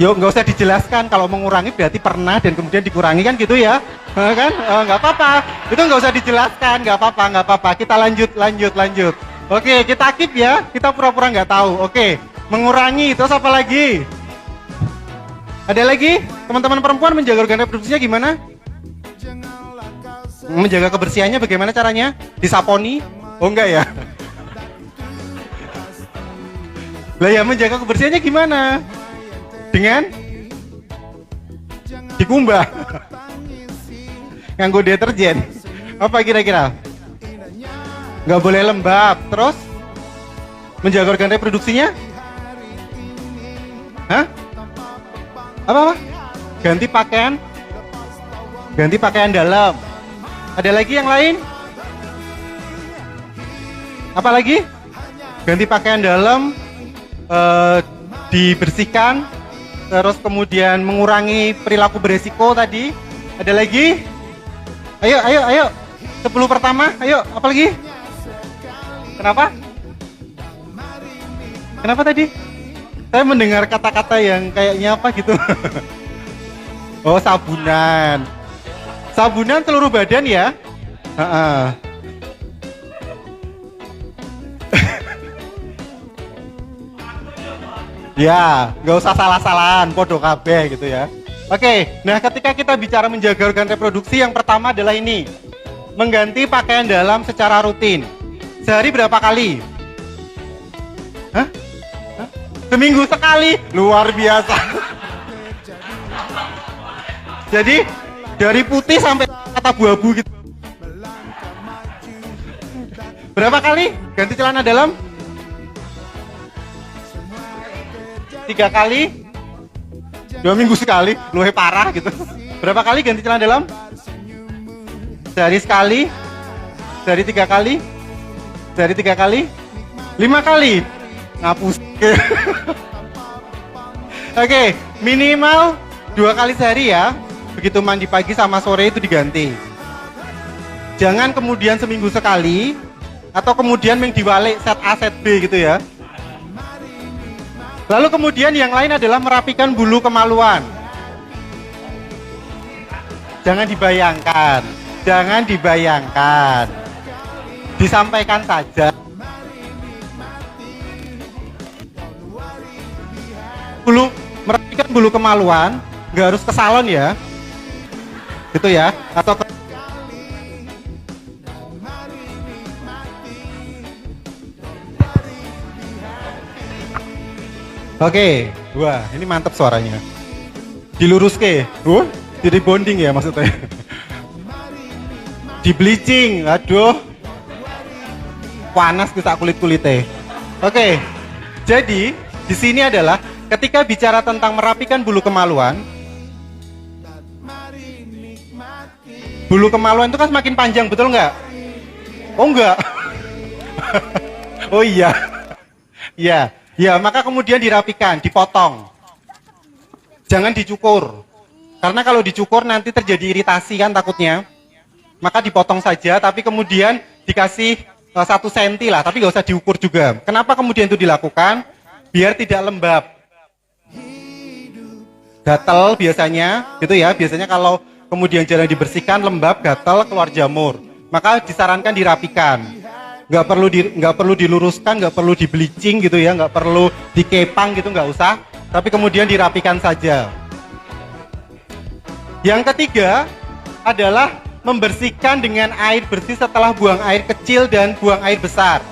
Yuk, nggak usah dijelaskan. Kalau mengurangi berarti pernah dan kemudian dikurangi kan gitu ya, kan? Nggak apa-apa. Itu nggak usah dijelaskan, nggak apa-apa. Kita lanjut. Oke, kita keep ya. Kita pura-pura nggak tahu. Oke, mengurangi. Terus apa lagi? Ada lagi? Teman-teman perempuan menjaga organ reproduksinya gimana? Menjaga kebersihannya bagaimana caranya? Disaponi? Oh enggak ya? Lah ya, menjaga kebersihannya gimana? Dengan dikumbah, nganggo deterjen. Apa kira-kira? Nggak boleh lembab. Terus menjaga organ reproduksinya? Hah? Apa? Ganti pakaian dalam. Ada lagi yang lain? Apa lagi? Ganti pakaian dalam, dibersihkan. Terus kemudian mengurangi perilaku beresiko tadi. Ada lagi? Ayo. 10 pertama, ayo. Apa lagi? Kenapa tadi? Saya mendengar kata-kata yang kayaknya apa gitu. Oh, sabunan. Sabunan seluruh badan ya? Ya, nggak usah salah-salahan, podo kabeh gitu ya. Oke, nah ketika kita bicara menjaga organ reproduksi, yang pertama adalah ini. Mengganti pakaian dalam secara rutin. Sehari berapa kali? Hah? Seminggu sekali? Luar biasa. Jadi, dari putih sampai kata abu-abu gitu. Berapa kali ganti celana dalam? 3 kali, 2 minggu sekali, luwe parah gitu. Berapa kali ganti celana dalam? Sehari sekali, sehari 3 kali, sehari 3 kali, 5 kali, ngapus. Oke, minimal 2 kali sehari ya. Begitu mandi pagi sama sore itu diganti. Jangan kemudian seminggu sekali, atau kemudian yang diwalik set A, set B gitu ya. Lalu kemudian yang lain adalah merapikan bulu kemaluan. Jangan dibayangkan. Disampaikan saja. Merapikan bulu kemaluan, nggak harus ke salon ya. Gitu ya, atau ke Oke, wah ini mantap suaranya. Dilurus ke, di rebonding ya maksudnya. Di bleaching, aduh, panas kita kulit-kulitnya. Oke, jadi di sini adalah ketika bicara tentang merapikan bulu kemaluan, bulu kemaluan itu kan semakin panjang, betul nggak? Oh enggak? Oh iya, ya. Ya, maka kemudian dirapikan, dipotong. Jangan dicukur. Karena kalau dicukur nanti terjadi iritasi kan takutnya. Maka dipotong saja, tapi kemudian dikasih 1 senti lah, tapi nggak usah diukur juga. Kenapa kemudian itu dilakukan? Biar tidak lembab. Gatel biasanya, gitu ya. Biasanya kalau kemudian jarang dibersihkan, lembab, gatel, keluar jamur. Maka disarankan dirapikan. Nggak perlu diluruskan, nggak perlu di bleaching gitu ya, nggak perlu dikepang gitu, nggak usah. Tapi kemudian dirapikan saja. Yang ketiga adalah membersihkan dengan air bersih setelah buang air kecil dan buang air besar.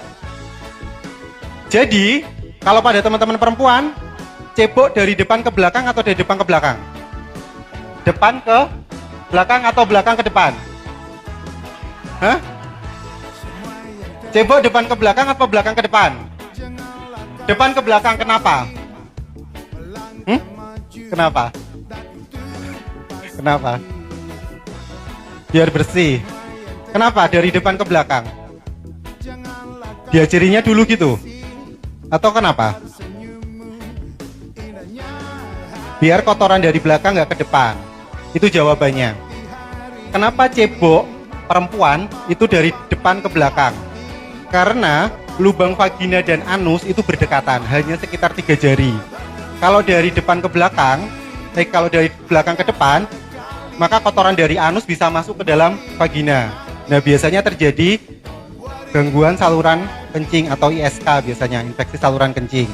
Jadi kalau pada teman-teman perempuan, cebok dari depan ke belakang atau dari depan ke belakang? Depan ke belakang atau belakang ke depan? Hah? Cebok depan ke belakang atau belakang ke depan? Depan ke belakang, kenapa? Kenapa? Biar bersih. Kenapa dari depan ke belakang? Diajarinya dulu gitu? Atau kenapa? Biar kotoran dari belakang nggak ke depan. Itu jawabannya. Kenapa cebok perempuan itu dari depan ke belakang? Karena lubang vagina dan anus itu berdekatan, hanya sekitar 3 jari. Kalau dari depan ke belakang, kalau dari belakang ke depan, maka kotoran dari anus bisa masuk ke dalam vagina. Nah, biasanya terjadi gangguan saluran kencing atau ISK, biasanya infeksi saluran kencing.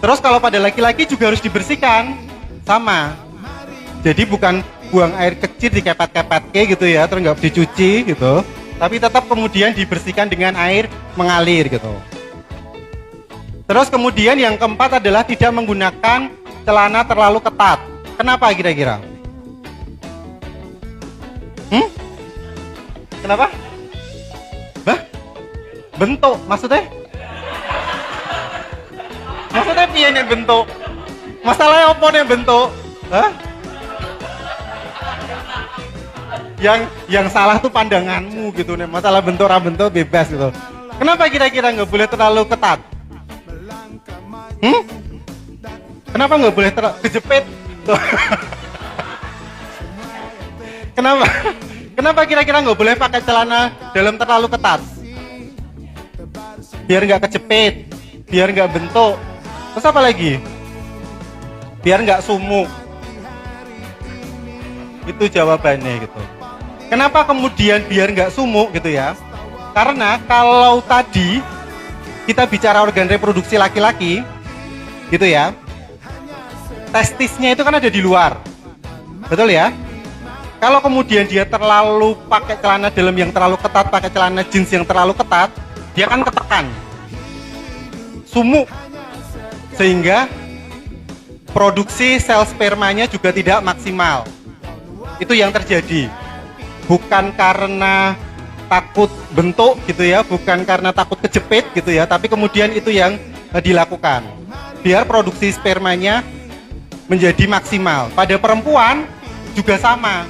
Terus kalau pada laki-laki juga harus dibersihkan, sama. Jadi bukan buang air kecil dikepet-kepet gitu ya, terus nggak dicuci gitu, tapi tetap kemudian dibersihkan dengan air mengalir gitu. Terus kemudian yang keempat adalah tidak menggunakan celana terlalu ketat. Kenapa kira-kira? Kenapa? Bah? Bentuk maksudnya? Maksudnya piye nih bentuk? Masalahnya apa nih bentuk? Hah? Yang salah tuh pandanganmu gitu nih. Masalah bentuk bentuk bebas gitu. Kenapa kira-kira nggak boleh terlalu ketat? Kenapa nggak boleh kejepit? Kenapa? Kenapa kira-kira nggak boleh pakai celana dalam terlalu ketat? Biar nggak kejepit, biar nggak bentuk. Terus apa lagi? Biar nggak sumuk. Itu jawabannya gitu. Kenapa kemudian biar nggak sumuk gitu ya? Karena kalau tadi kita bicara organ reproduksi laki-laki, gitu ya, testisnya itu kan ada di luar, betul ya? Kalau kemudian dia terlalu pakai celana dalam yang terlalu ketat, pakai celana jeans yang terlalu ketat, dia kan ketekan, sumuk, sehingga produksi sel spermanya juga tidak maksimal. Itu yang terjadi. Bukan karena takut bentuk gitu ya, bukan karena takut kejepit gitu ya, tapi kemudian itu yang dilakukan. Biar produksi spermanya menjadi maksimal. Pada perempuan juga sama.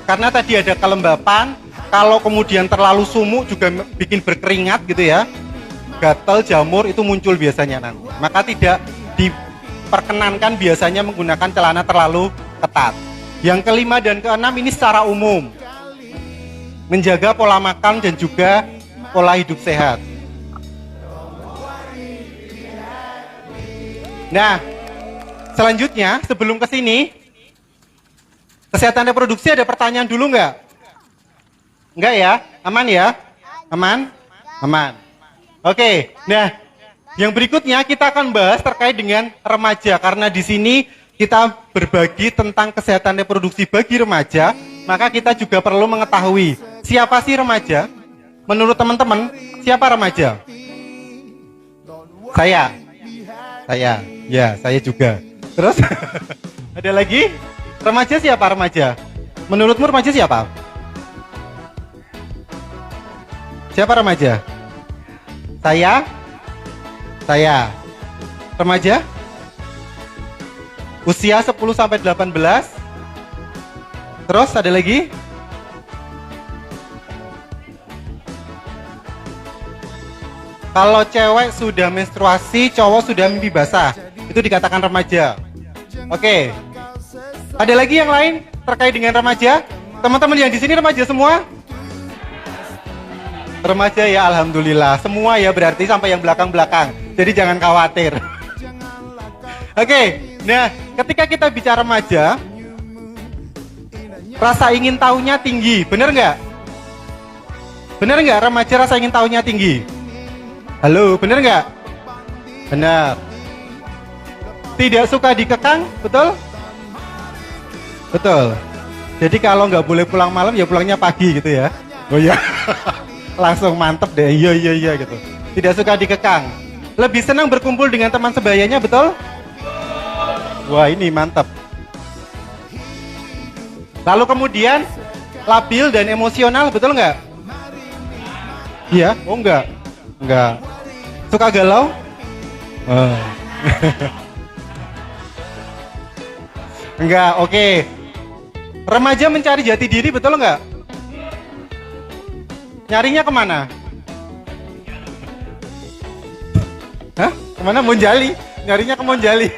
Karena tadi ada kelembapan, kalau kemudian terlalu sumuk juga bikin berkeringat gitu ya. Gatal, jamur itu muncul biasanya nanti. Maka tidak diperkenankan biasanya menggunakan celana terlalu ketat. Yang kelima dan keenam ini secara umum. Menjaga pola makan dan juga pola hidup sehat. Nah, selanjutnya sebelum ke sini, kesehatan reproduksi ada pertanyaan dulu nggak? Nggak ya? Aman ya? Aman? Aman. Oke, nah yang berikutnya kita akan bahas terkait dengan remaja. Karena di sini kita berbagi tentang kesehatan reproduksi bagi remaja, maka kita juga perlu mengetahui siapa sih remaja? Menurut teman-teman, siapa remaja? Saya, ya saya juga. Terus ada lagi? Remaja siapa remaja? Menurutmu remaja siapa? Siapa remaja? Saya. Remaja? Usia 10 sampai 18. Terus ada lagi? Kalau cewek sudah menstruasi, cowok sudah mimpi basah, itu dikatakan remaja. Oke. Ada lagi yang lain terkait dengan remaja? Teman-teman yang di sini remaja semua? Remaja ya, alhamdulillah. Semua ya, berarti sampai yang belakang-belakang. Jadi jangan khawatir. Oke. Nah, ketika kita bicara remaja, rasa ingin tahunya tinggi, bener nggak? Bener nggak remaja rasa ingin tahunya tinggi? Halo, bener nggak? Benar. Tidak suka dikekang, betul? Betul. Jadi kalau nggak boleh pulang malam, ya pulangnya pagi gitu ya. Oh iya, langsung mantep deh, iya gitu. Tidak suka dikekang. Lebih senang berkumpul dengan teman sebayanya, betul? Wah, ini mantap. Lalu kemudian labil dan emosional, betul nggak? Iya, oh enggak. Suka galau? Enggak, oke. Remaja mencari jati diri, betul nggak? Nyarinya kemana? Hah? Kemana? Monjali? Nyarinya ke Monjali?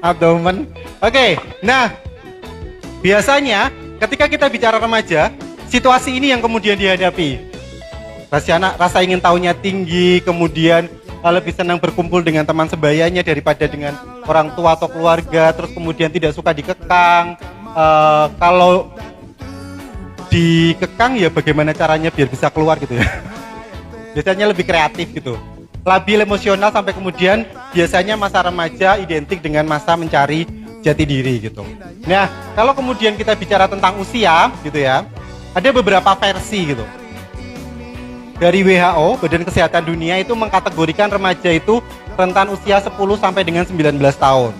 Abdomen. Oke, nah biasanya ketika kita bicara remaja, situasi ini yang kemudian dihadapi. Rasa ingin tahunya tinggi, kemudian lebih senang berkumpul dengan teman sebayanya daripada dengan orang tua atau keluarga, terus kemudian tidak suka dikekang. Kalau dikekang ya bagaimana caranya biar bisa keluar gitu ya. Biasanya lebih kreatif gitu. Labil emosional sampai kemudian biasanya masa remaja identik dengan masa mencari jati diri gitu. Nah, kalau kemudian kita bicara tentang usia gitu ya, ada beberapa versi gitu. Dari WHO, Badan Kesehatan Dunia itu mengkategorikan remaja itu rentan usia 10 sampai dengan 19 tahun.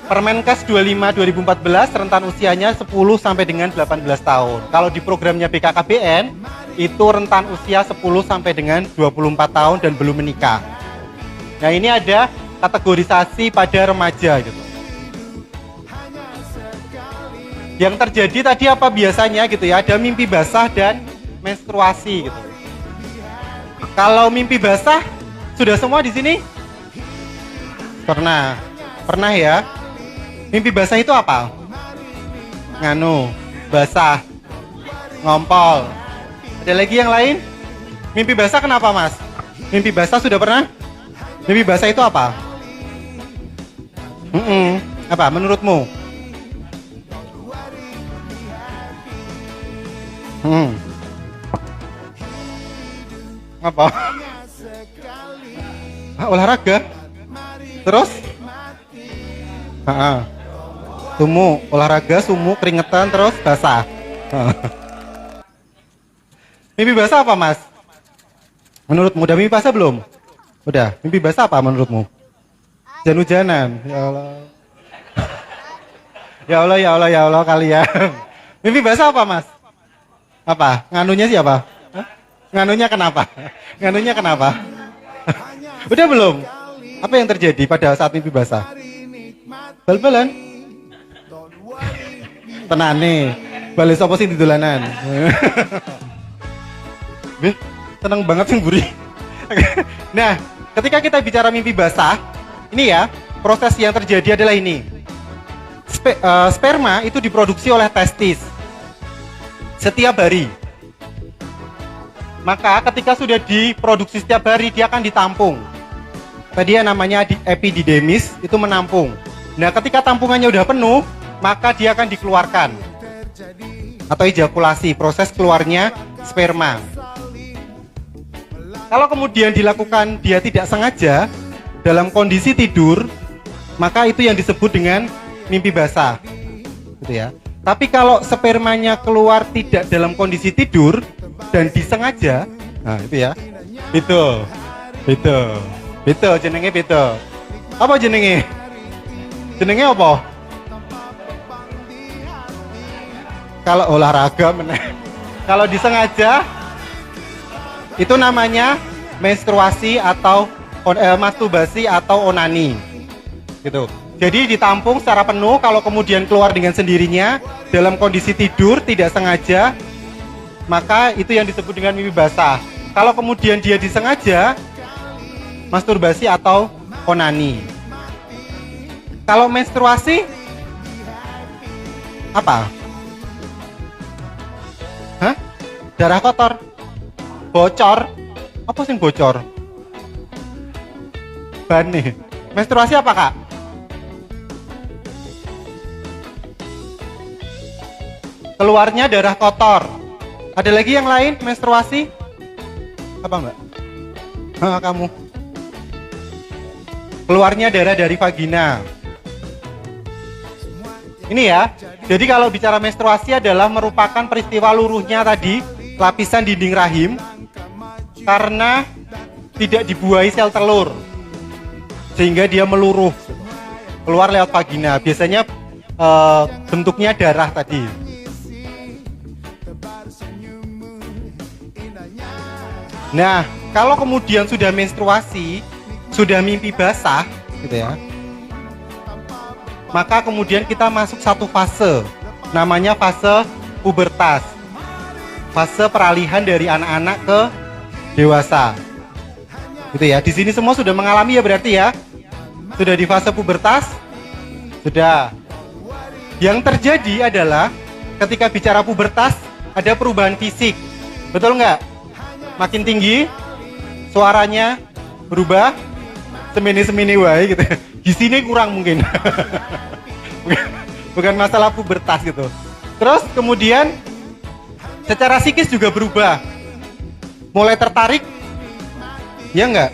Permenkes 25 2014 rentan usianya 10 sampai dengan 18 tahun. Kalau di programnya BKKBN itu rentan usia 10 sampai dengan 24 tahun dan belum menikah. Nah, ini ada kategorisasi pada remaja gitu. Yang terjadi tadi apa biasanya gitu ya, ada mimpi basah dan menstruasi gitu. Kalau mimpi basah sudah semua di sini? Pernah ya? Mimpi basah itu apa? Nganu, basah, ngompol. Ada lagi yang lain? Mimpi basah kenapa, Mas? Mimpi basah sudah pernah? Mimpi basah itu apa? Apa menurutmu? Apa? Olahraga. Terus? Sumu, olahraga, sumu, keringetan, terus basah. Mimpi basah apa, Mas? Menurutmu udah mimpi basah belum? Udah. Mimpi basah apa menurutmu? Hujan-hujanan. Ya Allah. Ya Allah, ya Allah, ya Allah kalian. Mimpi basah apa, Mas? Apa? Nganunya siapa? Hah? Nganunya kenapa? Nganunya kenapa? Udah belum? Apa yang terjadi pada saat mimpi basah? Bal-balan? Tenane. Bales apa sih di dolanan? Seneng banget sih gurih. Nah, ketika kita bicara mimpi basah, ini ya, proses yang terjadi adalah ini. Sperma itu diproduksi oleh testis setiap hari. Maka ketika sudah diproduksi setiap hari, dia akan ditampung. Tadi yang namanya epididymis itu menampung. Nah, ketika tampungannya udah penuh, maka dia akan dikeluarkan atau ejakulasi, proses keluarnya sperma. Kalau kemudian dilakukan dia tidak sengaja dalam kondisi tidur, maka itu yang disebut dengan mimpi basah, gitu ya. Tapi kalau spermanya keluar tidak dalam kondisi tidur dan disengaja, nah itu ya, itu jenenge beda. Apa jenenge? Jenenge apa? Kalau olahraga kalau disengaja itu namanya menstruasi atau masturbasi atau onani, gitu. Jadi ditampung secara penuh, kalau kemudian keluar dengan sendirinya dalam kondisi tidur tidak sengaja, maka itu yang disebut dengan mimpi basah. Kalau kemudian dia disengaja, masturbasi atau onani. Kalau menstruasi apa? Hah? Darah kotor, bocor. Apa sih bocor? Ban nih. Menstruasi apa, Kak? Keluarnya darah kotor. Ada lagi yang lain menstruasi? Apa, Mbak? Kamu. Keluarnya darah dari vagina. Ini ya. Jadi kalau bicara menstruasi adalah merupakan peristiwa luruhnya tadi lapisan dinding rahim karena tidak dibuahi sel telur, sehingga dia meluruh keluar lewat vagina. Biasanya bentuknya darah tadi. Nah, kalau kemudian sudah menstruasi, sudah mimpi basah, gitu ya. maka kemudian kita masuk satu fase, namanya fase pubertas. Fase peralihan dari anak-anak ke dewasa. Gitu ya. Di sini semua sudah mengalami ya berarti ya. Sudah di fase pubertas? Sudah. Yang terjadi adalah ketika bicara pubertas ada perubahan fisik. Betul nggak? Makin tinggi, suaranya berubah, semini-semini wae gitu. Di sini kurang mungkin. Bukan masalah pubertas gitu. Terus kemudian secara psikis juga berubah. Mulai tertarik? Ya enggak?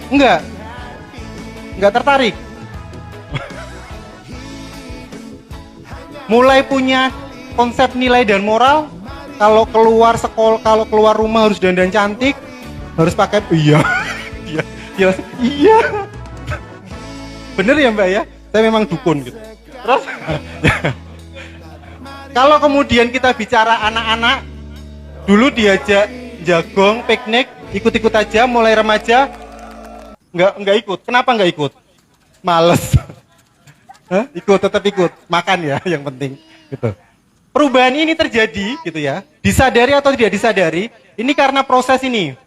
Enggak. Enggak tertarik. Mulai punya konsep nilai dan moral. Kalau keluar sekolah, kalau keluar rumah harus dandan cantik, harus pakai iya. Iya. Bener ya Mbak ya? Saya memang dukun gitu. Terus kalau kemudian kita bicara anak-anak, dulu diajak jagong, piknik, ikut-ikut aja, mulai remaja nggak ikut. Kenapa nggak ikut? Males. Hah? Ikut, tetap ikut. Makan ya yang penting gitu. Perubahan ini terjadi gitu ya. Disadari atau tidak disadari, ini karena proses ini.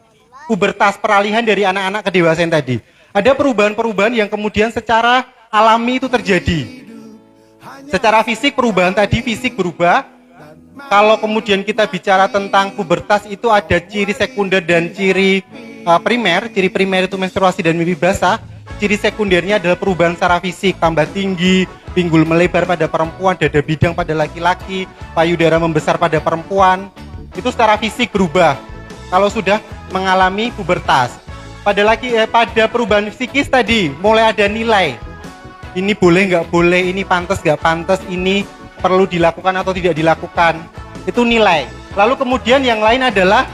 Pubertas, peralihan dari anak-anak ke dewasa yang tadi. Ada perubahan-perubahan yang kemudian secara alami itu terjadi. Secara fisik perubahan tadi, fisik berubah. Kalau kemudian kita bicara tentang pubertas itu ada ciri sekunder dan ciri primer. Ciri primer itu menstruasi dan mimpi basah. Ciri sekundernya adalah perubahan secara fisik, tambah tinggi, pinggul melebar pada perempuan, dada bidang pada laki-laki, payudara membesar pada perempuan. Itu secara fisik berubah kalau sudah mengalami pubertas. Pada perubahan psikis tadi mulai ada nilai. Ini boleh nggak boleh, ini pantas nggak pantas, ini perlu dilakukan atau tidak dilakukan. Itu nilai. Lalu kemudian yang lain adalah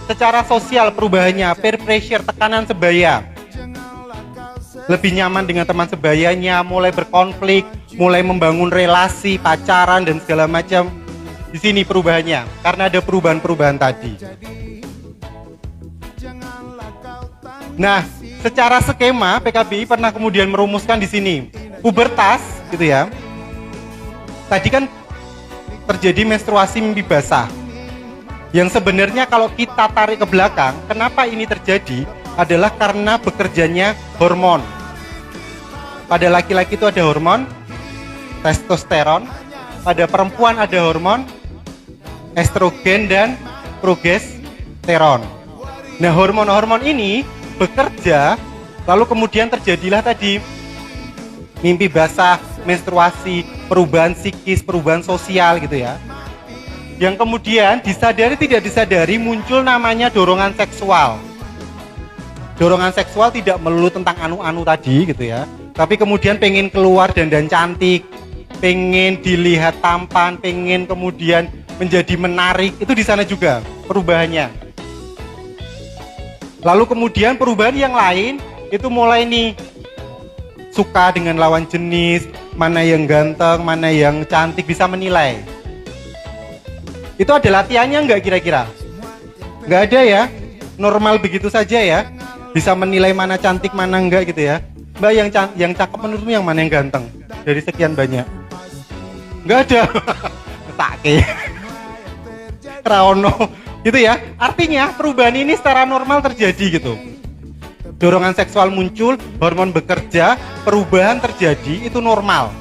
secara sosial perubahannya, peer pressure, tekanan sebaya. Lebih nyaman dengan teman sebayanya, mulai berkonflik, mulai membangun relasi, pacaran dan segala macam. Di sini perubahannya, karena ada perubahan-perubahan tadi. Nah, secara skema PKBI pernah kemudian merumuskan di sini pubertas, gitu ya. Tadi kan terjadi menstruasi mimpi basah. Yang sebenarnya kalau kita tarik ke belakang, kenapa ini terjadi? Adalah karena bekerjanya hormon. Pada laki-laki itu ada hormon testosteron, pada perempuan ada hormon estrogen dan progesteron. Nah, hormon-hormon ini bekerja, lalu kemudian terjadilah tadi mimpi basah, menstruasi, perubahan psikis, perubahan sosial gitu ya. Yang kemudian disadari tidak disadari muncul namanya dorongan seksual. Dorongan seksual tidak melulu tentang anu-anu tadi gitu ya, tapi kemudian pengen keluar dandan cantik, pengen dilihat tampan, pengen kemudian menjadi menarik, itu di sana juga perubahannya. Lalu kemudian perubahan yang lain itu mulai nih suka dengan lawan jenis, mana yang ganteng, mana yang cantik, bisa menilai. Itu ada latihannya nggak kira-kira? Nggak ada ya, normal begitu saja ya. Bisa menilai mana cantik, mana enggak gitu ya. Mbak yang cakep menurutmu yang mana yang ganteng? Dari sekian banyak. Nggak ada. Take. Raono. Gitu ya. Artinya perubahan ini secara normal terjadi gitu. Dorongan seksual muncul, hormon bekerja, perubahan terjadi, itu normal.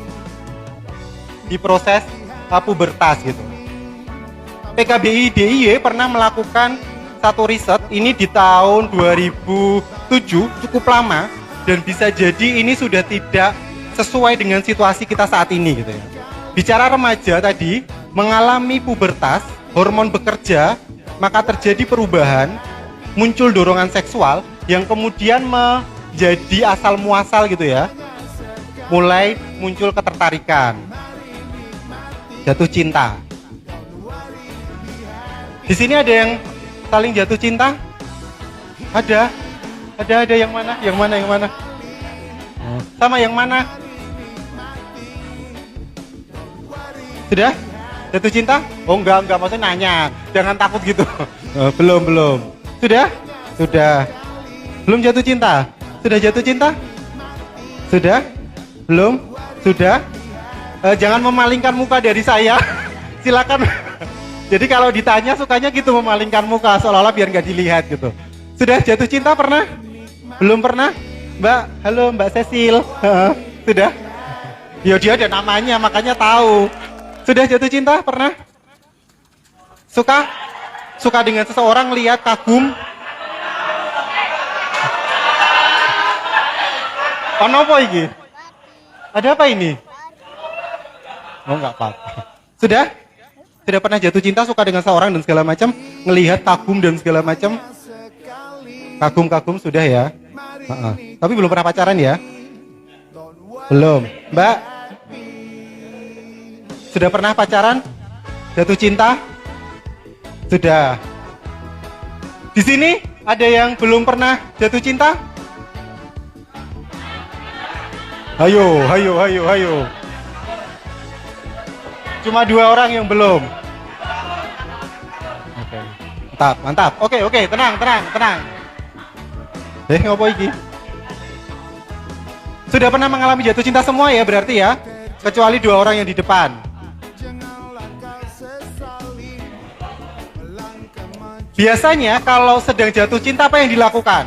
Di proses pubertas gitu. PKBI DIY pernah melakukan satu riset ini di tahun 2007, cukup lama, dan bisa jadi ini sudah tidak sesuai dengan situasi kita saat ini gitu ya. Bicara remaja tadi mengalami pubertas, hormon bekerja, maka terjadi perubahan, muncul dorongan seksual yang kemudian menjadi asal muasal gitu ya. Mulai muncul ketertarikan, jatuh cinta. Di sini ada yang saling jatuh cinta? Ada yang mana? Yang mana? Sama yang mana? Sudah? Jatuh cinta? Oh enggak, maksudnya nanya. Jangan takut gitu. Belum. Sudah? Sudah. Belum jatuh cinta? Sudah jatuh cinta? Sudah? Belum? Sudah? Jangan memalingkan muka dari saya. Silakan. Jadi kalau ditanya sukanya gitu memalingkan muka seolah-olah biar nggak dilihat gitu. Sudah jatuh cinta pernah? Belum pernah? Mbak, halo Mbak Cecil. Sudah? Ya dia ada namanya makanya tahu. Sudah jatuh cinta pernah? Suka? Suka dengan seseorang, lihat, kagum? Ono apa ini? Ada apa ini? Oh enggak apa-apa. Sudah? Sudah pernah jatuh cinta, suka dengan seorang dan segala macam, ngelihat, kagum dan segala macam? Kagum-kagum sudah ya? Tapi belum pernah pacaran ya? Belum. Mbak? Sudah pernah pacaran? Jatuh cinta? Sudah. Di sini ada yang belum pernah jatuh cinta? Hayo, hayo, hayo, hayo. Cuma 2 orang yang belum. Oke. Mantap, mantap. Oke, tenang, tenang, tenang. Ngopo iki? Sudah pernah mengalami jatuh cinta semua ya berarti ya? Kecuali 2 orang yang di depan. Biasanya kalau sedang jatuh cinta apa yang dilakukan?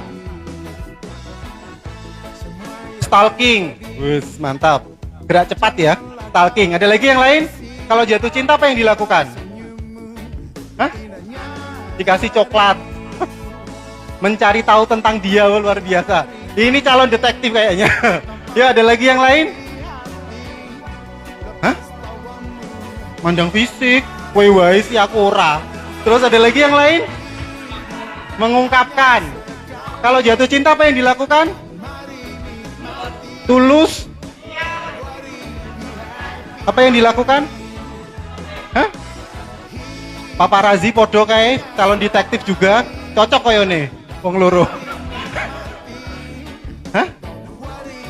Stalking. Wus, mantap. Gerak cepat ya. Stalking. Ada lagi yang lain? Kalau jatuh cinta apa yang dilakukan? Hah? Dikasih coklat. Mencari tahu tentang dia, luar biasa. Ini calon detektif kayaknya. Ya, ada lagi yang lain? Hah? Mandang fisik. Wei si aku ora. Terus ada lagi yang lain? Mengungkapkan. Kalau jatuh cinta apa yang dilakukan? Tulus. Apa yang dilakukan? Hah? Paparazi podo kae calon detektif juga cocok koyo nih wong loro. Hah?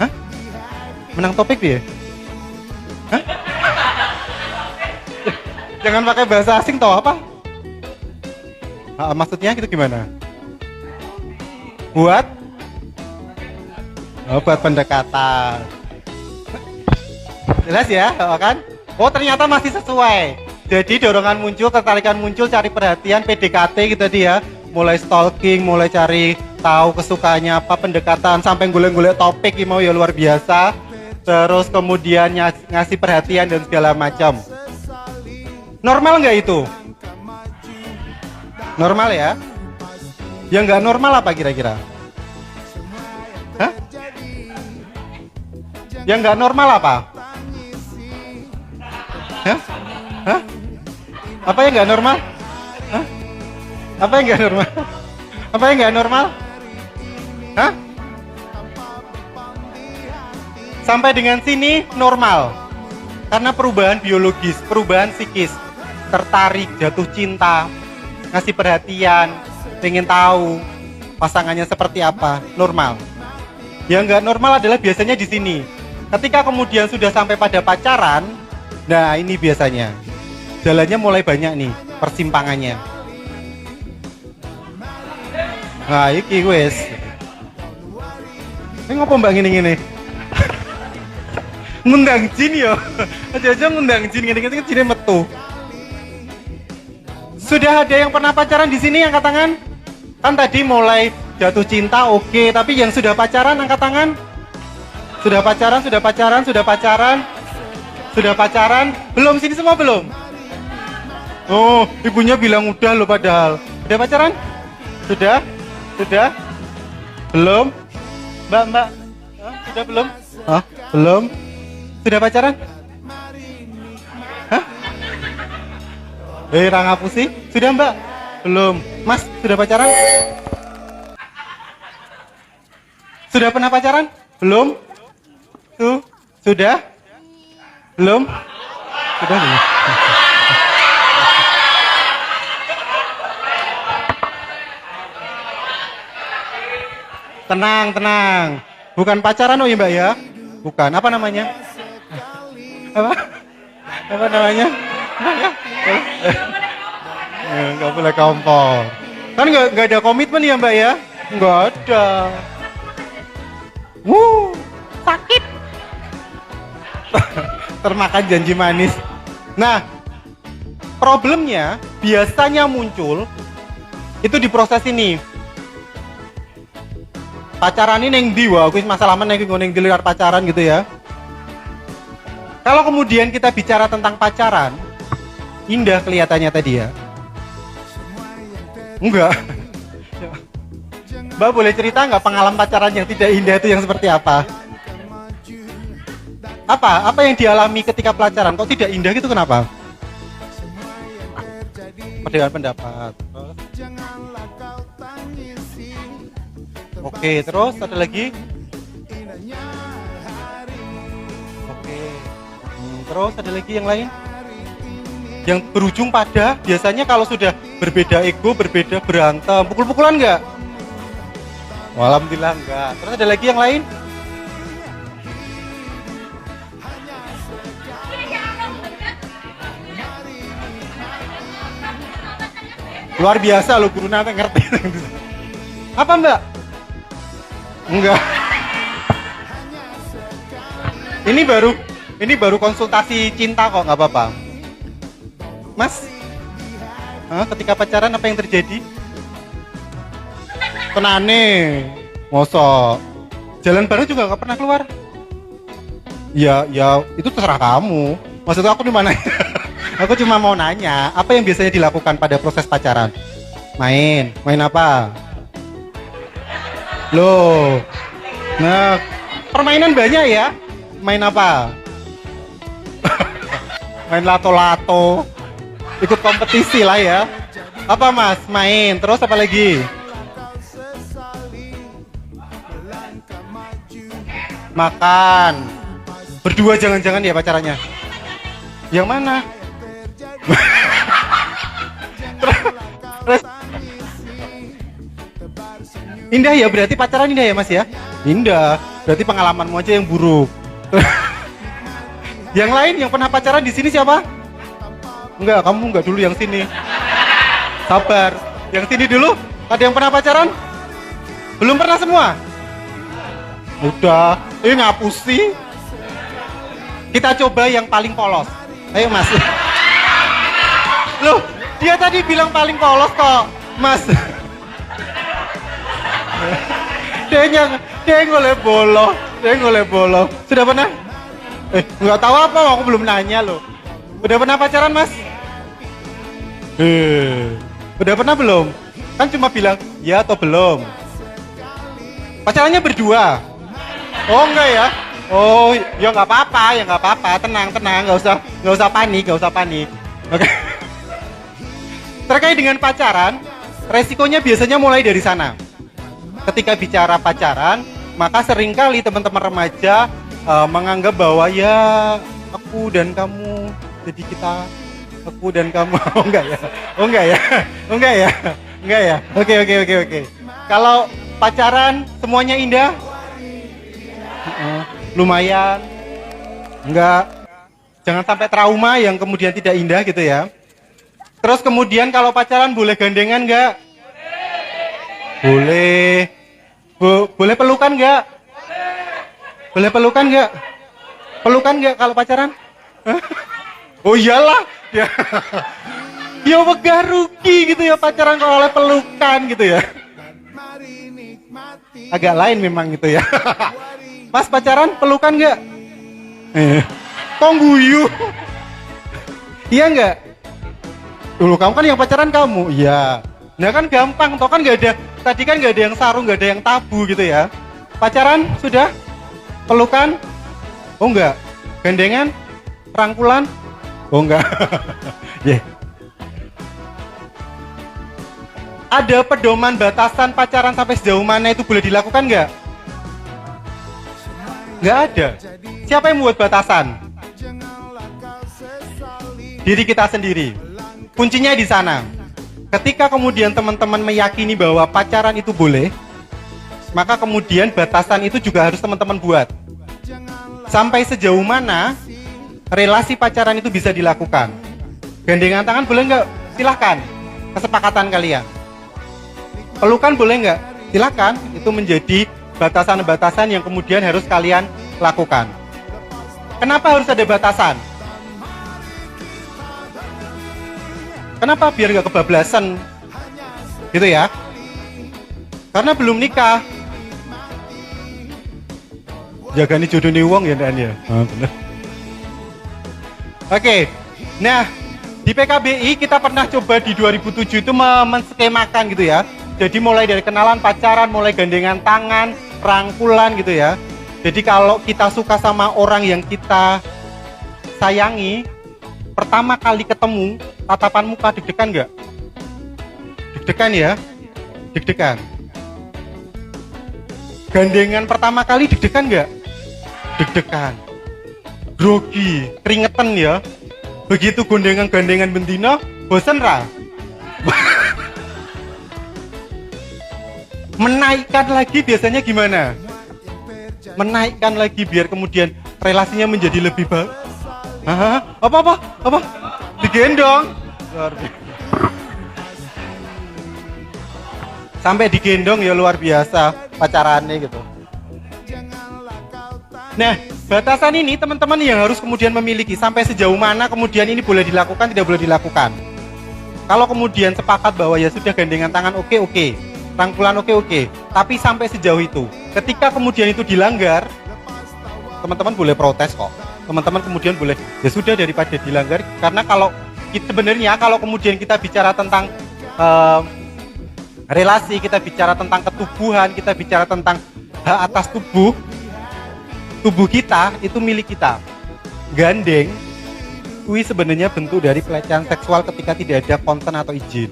Hah? Menang topik dia? Hah? Jangan pakai bahasa asing tau apa? Maksudnya gitu gimana? Buat? Oh, buat pendekatan. Jelas ya, kan? Oh, ternyata masih sesuai. Jadi dorongan muncul, ketertarikan muncul, cari perhatian, PDKT gitu dia. Mulai stalking, mulai cari tahu kesukaannya apa, pendekatan, sampai golek-golek topik mau ya luar biasa. Terus kemudian ngasih perhatian dan segala macam. Normal nggak itu? Normal ya? Yang nggak normal apa kira-kira? Hah? Yang nggak normal apa? Hah? Hah? Apa yang nggak normal? Hah? Apa yang nggak normal? Apa yang nggak normal? Hah? Sampai dengan sini normal. Karena perubahan biologis, perubahan psikis, tertarik, jatuh cinta, ngasih perhatian, pengen tahu pasangannya seperti apa, normal. Yang nggak normal adalah biasanya di sini. Ketika kemudian sudah sampai pada pacaran, nah ini biasanya jalannya mulai banyak nih persimpangannya. Nah iki wes. Ini ngopo mbak gini-gini? Ngundang jin ya? Aja-aja ngundang jin gini-gini jinnya metu. Sudah ada yang pernah pacaran di sini angkat tangan? Kan tadi mulai jatuh cinta oke, tapi yang sudah pacaran angkat tangan? Sudah pacaran, sudah pacaran, sudah pacaran? Sudah pacaran? Belum, sini semua belum? Oh, ibunya bilang udah loh padahal. Sudah pacaran? Sudah? Sudah? Belum? Mbak? Sudah belum? Hah? Belum? Sudah pacaran? Hah? Rang apa sih? Sudah mbak? Belum. Mas, sudah pacaran? Sudah pernah pacaran? Belum? Tuh, sudah? Belum? Sudah belum? Tenang, tenang. Bukan pacaran oh ya mbak ya? Bukan. Apa namanya? Apa? Apa namanya? Nggak boleh kompor. Kan nggak ada komitmen ya mbak ya? Nggak ada. Sakit. termakan janji manis. Nah, problemnya biasanya muncul itu di proses ini. Pacaran ini yang di wah, masalah mana yang di luar pacaran gitu ya. Kalau kemudian kita bicara tentang pacaran, indah kelihatannya tadi ya. Enggak. Mbak boleh cerita nggak pengalaman pacaran yang tidak indah itu yang seperti apa? Apa yang dialami ketika pacaran kok tidak indah gitu, kenapa? Perbedaan pendapat. Oke, terus ada lagi? Oke. Terus ada lagi yang lain? Yang berujung pada biasanya kalau sudah berbeda ego, berbeda berantem, pukul-pukulan nggak? Alhamdulillah enggak. Terus ada lagi yang lain? Luar biasa loh, guru nanti ngerti. Apa Mbak? Enggak. Ini baru konsultasi cinta kok, nggak apa-apa. Mas, ketika pacaran apa yang terjadi? Tenane, mosok jalan bareng juga nggak pernah keluar. Ya itu terserah kamu. Maksud aku di mana? Aku cuma mau nanya, apa yang biasanya dilakukan pada proses pacaran? Main apa? Loh, nah permainan banyak ya. Main apa? Main lato-lato, ikut kompetisi lah ya. Apa Mas? Main, terus apa lagi? Makan. Berdua jangan-jangan ya pacarannya? Yang mana? Terus indah ya, berarti pacaran indah ya Mas ya? Indah, berarti pengalamanmu aja yang buruk. Yang lain yang pernah pacaran di sini siapa? Enggak, kamu enggak dulu, yang sini. Sabar, yang sini dulu. Ada yang pernah pacaran? Belum pernah semua? Udah, ini ngapus sih. Kita coba yang paling polos. Ayo Mas. Loh, dia tadi bilang paling polos kok, Mas. Dia ngoleh bolo. Sudah pernah? Nggak tahu apa, aku belum nanya loh. Udah pernah pacaran Mas? Udah pernah belum? Kan cuma bilang ya atau belum. Pacarannya berdua? Oh enggak ya? Oh ya nggak apa-apa, tenang, nggak usah panik. Oke. Terkait dengan pacaran, resikonya biasanya mulai dari sana. Ketika bicara pacaran, maka seringkali teman-teman remaja menganggap bahwa ya aku dan kamu, jadi kita aku dan kamu. Enggak ya. Oke. Kalau pacaran semuanya indah? Lumayan. Enggak. Jangan sampai trauma yang kemudian tidak indah gitu ya. Terus kemudian kalau pacaran boleh gandengan enggak? Boleh. Boleh pelukan enggak? Boleh pelukan enggak? Pelukan enggak kalau pacaran? Hah? Oh iyalah. Ya. Ya wegah rugi gitu ya pacaran kalau oleh pelukan gitu ya. Agak lain memang gitu ya. Mas pacaran pelukan enggak? Kok guyu? Iya enggak? Dulu kamu kan yang pacaran kamu. Iya. Nah kan gampang, toh kan nggak ada. Tadi kan nggak ada yang sarung, nggak ada yang tabu gitu ya. Pacaran sudah? Pelukan? Oh enggak. Gandengan? Rangkulan? Oh enggak. Yeah. Ada pedoman batasan pacaran sampai sejauh mana itu boleh dilakukan nggak? Nggak ada. Siapa yang membuat batasan? Diri kita sendiri. Kuncinya di sana. Ketika kemudian teman-teman meyakini bahwa pacaran itu boleh, maka kemudian batasan itu juga harus teman-teman buat. Sampai sejauh mana relasi pacaran itu bisa dilakukan. Gandengan tangan boleh nggak? Silahkan. Kesepakatan kalian. Pelukan boleh nggak? Silahkan. Itu menjadi batasan-batasan yang kemudian harus kalian lakukan. Kenapa harus ada batasan? Kenapa biar nggak kebablasan? Gitu ya? Karena belum nikah. Jagani jodoh nih wong ya Dan ya. Bener. Oke. Nah, di PKBI kita pernah coba di 2007 itu menskemakan gitu ya. Jadi mulai dari kenalan, pacaran, mulai gandengan tangan, rangkulan gitu ya. Jadi kalau kita suka sama orang yang kita sayangi, pertama kali ketemu, tatapan muka deg-degan nggak? Deg-degan ya? Deg-degan. Gandengan pertama kali deg-degan nggak? Deg-degan. Grogi, keringetan ya. Begitu gandengan bendino, bosen ra? Menaikkan lagi biasanya gimana? Menaikkan lagi biar kemudian relasinya menjadi lebih baik. Apa? Digendong. Luar biasa. Sampai digendong ya luar biasa pacarannya gitu. Nah, batasan ini teman-teman yang harus kemudian memiliki sampai sejauh mana kemudian ini boleh dilakukan, tidak boleh dilakukan. Kalau kemudian sepakat bahwa ya sudah gandengan tangan oke. Rangkulan oke, tapi sampai sejauh itu. Ketika kemudian itu dilanggar, teman-teman boleh protes kok. Teman-teman kemudian boleh, ya sudah daripada dilanggar. Karena kalau sebenarnya kalau kemudian kita bicara tentang relasi, kita bicara tentang ketubuhan, kita bicara tentang hak atas tubuh kita itu milik kita. Gandeng, itu sebenarnya bentuk dari pelecehan seksual ketika tidak ada konsen atau izin.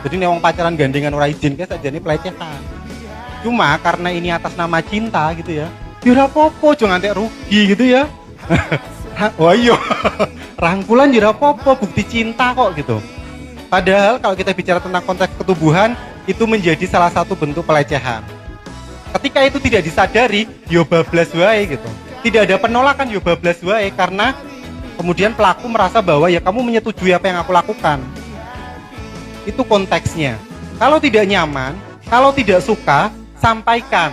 Jadi nih wong pacaran gandengan ora izin guys aja nih pelecehan. Cuma karena ini atas nama cinta gitu ya. Ya ora apa-apa, aja ngantek rugi gitu ya. Wah iya. Rangkulan ya ora apa-apa, bukti cinta kok gitu. Padahal kalau kita bicara tentang konteks ketubuhan itu menjadi salah satu bentuk pelecehan. Ketika itu tidak disadari, yo bablas wae gitu. Tidak ada penolakan yo bablas wae karena kemudian pelaku merasa bahwa ya kamu menyetujui apa yang aku lakukan. Itu konteksnya. Kalau tidak nyaman, kalau tidak suka, sampaikan.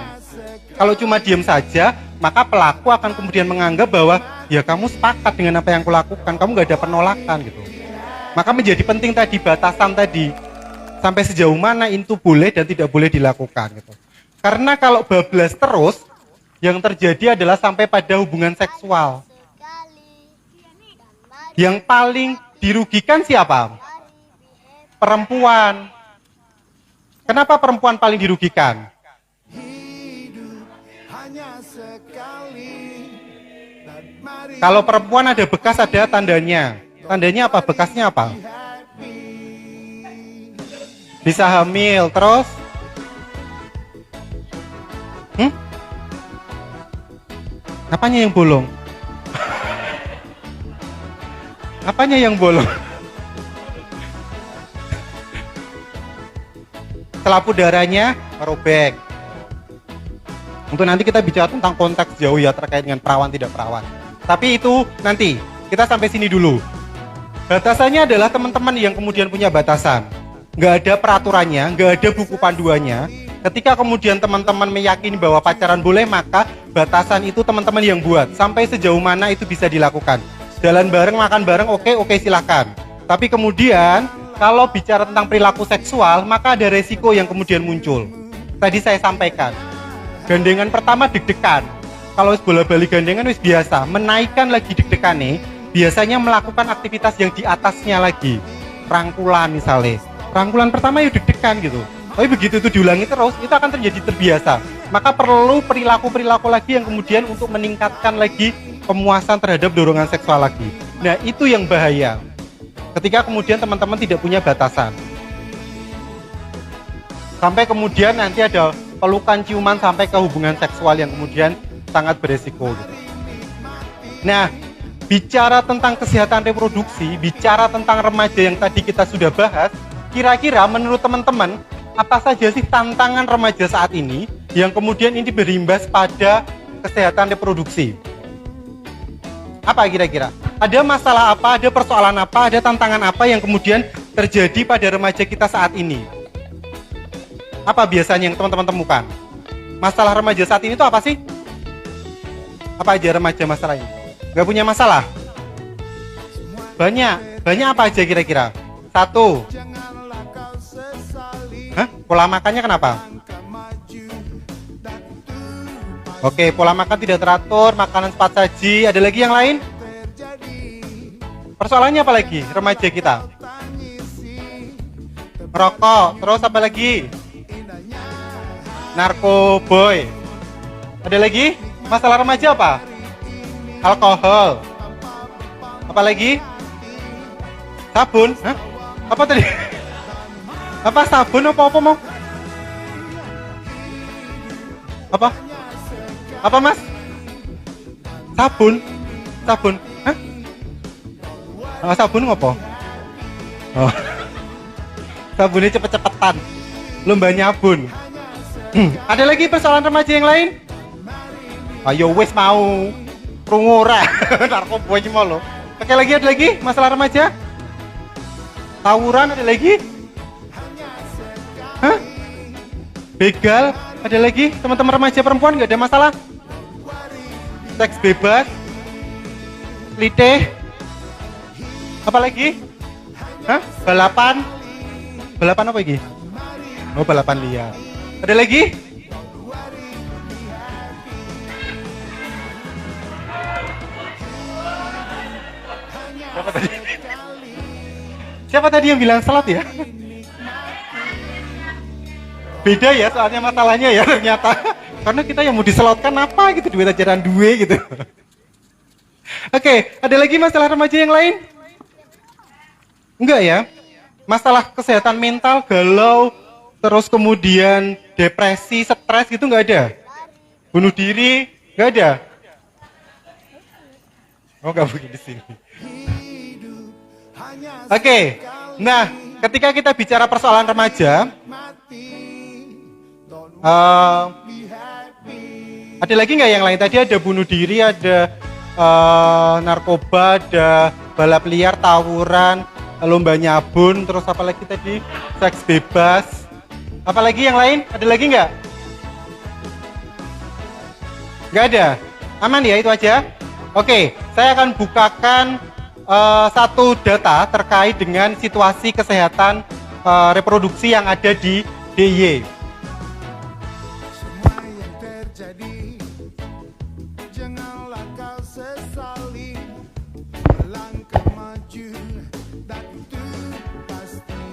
Kalau cuma diam saja, maka pelaku akan kemudian menganggap bahwa ya kamu sepakat dengan apa yang aku lakukan, kamu gak ada penolakan gitu. Maka menjadi penting tadi batasan tadi, sampai sejauh mana itu boleh dan tidak boleh dilakukan gitu. Karena kalau bablas terus, yang terjadi adalah sampai pada hubungan seksual. Yang paling dirugikan siapa? Perempuan. Kenapa perempuan paling dirugikan? Kalau perempuan ada bekas, ada tandanya. Tandanya apa? Bekasnya apa? Bisa hamil, terus? Apanya yang bolong? Apanya yang bolong? Selaput darahnya merobek. Untuk nanti kita bicara tentang konteks jauh ya terkait dengan perawan tidak perawan. Tapi itu nanti kita sampai sini dulu. Batasannya adalah teman-teman yang kemudian punya batasan. Nggak ada peraturannya, nggak ada buku panduannya. Ketika kemudian teman-teman meyakini bahwa pacaran boleh, maka batasan itu teman-teman yang buat. Sampai sejauh mana itu bisa dilakukan. Jalan bareng, makan bareng, oke silakan. Tapi kemudian kalau bicara tentang perilaku seksual, maka ada resiko yang kemudian muncul. Tadi saya sampaikan, gandengan pertama deg-degan. Kalau bola balik gandengan wis biasa, menaikkan lagi deg-degan nih, biasanya melakukan aktivitas yang di atasnya lagi. Rangkulan misalnya. Rangkulan pertama ya deg-degan gitu. Tapi begitu itu diulangi terus, itu akan terjadi terbiasa. Maka perlu perilaku-perilaku lagi yang kemudian untuk meningkatkan lagi pemuasan terhadap dorongan seksual lagi. Nah, itu yang bahaya. Ketika kemudian teman-teman tidak punya batasan. Sampai kemudian nanti ada pelukan, ciuman sampai ke hubungan seksual yang kemudian sangat beresiko gitu. Nah, bicara tentang kesehatan reproduksi, bicara tentang remaja yang tadi kita sudah bahas, kira-kira menurut teman-teman apa saja sih tantangan remaja saat ini yang kemudian ini berimbas pada kesehatan reproduksi? Apa kira-kira? Ada masalah apa, ada persoalan apa, ada tantangan apa yang kemudian terjadi pada remaja kita saat ini? Apa biasanya yang teman-teman temukan? Masalah remaja saat ini itu apa sih? Apa aja remaja masalahnya? Nggak punya masalah? Banyak. Banyak apa aja kira-kira? 1. Hah? Pola makannya kenapa? Oke, pola makan tidak teratur, makanan cepat saji. Ada lagi yang lain? Persoalannya apa lagi remaja kita? Merokok, terus apa lagi? Narkoboy. Ada lagi? Masalah remaja apa? Alkohol. Apa lagi? Sabun? Hah? Apa tadi? Apa sabun apa mau? Apa? Apa mas? Sabun? Sabun? Hah? Sabun ngopo? Oh. Sabunnya cepet-cepetan. Lomba nyabun. Ada lagi persoalan remaja yang lain? Ayo wes mau. Krungu ora. Narkoba iki mau lo. Oke, ada lagi masalah remaja? Tawuran ada lagi? Hah? Begal ada lagi? Teman-teman remaja perempuan nggak ada masalah? Seks bebas? Liteh? Apa lagi? Hah? Balapan? Balapan apa lagi? Oh, balapan liar. Ada lagi? Siapa tadi? Siapa tadi yang bilang salat ya? Beda ya soalnya masalahnya ya ternyata. Karena kita yang mau diselotkan apa gitu, duit ajaran duwe gitu. Oke, ada lagi masalah remaja yang lain? Enggak ya? Masalah kesehatan mental, galau, terus kemudian depresi, stres gitu nggak ada? Bunuh diri, nggak ada? Oh, nggak mungkin di sini. Oke, nah ketika kita bicara persoalan remaja, ada lagi nggak yang lain? Tadi ada bunuh diri, ada narkoba, ada balap liar, tawuran, lomba nyabun, terus apa lagi tadi? Seks bebas. Apa lagi yang lain? Ada lagi nggak? Nggak ada? Aman ya itu aja? Oke, saya akan bukakan satu data terkait dengan situasi kesehatan reproduksi yang ada di DIY. Semua yang terjadi janganlah kau sesali, melangkah maju dan itu pasti.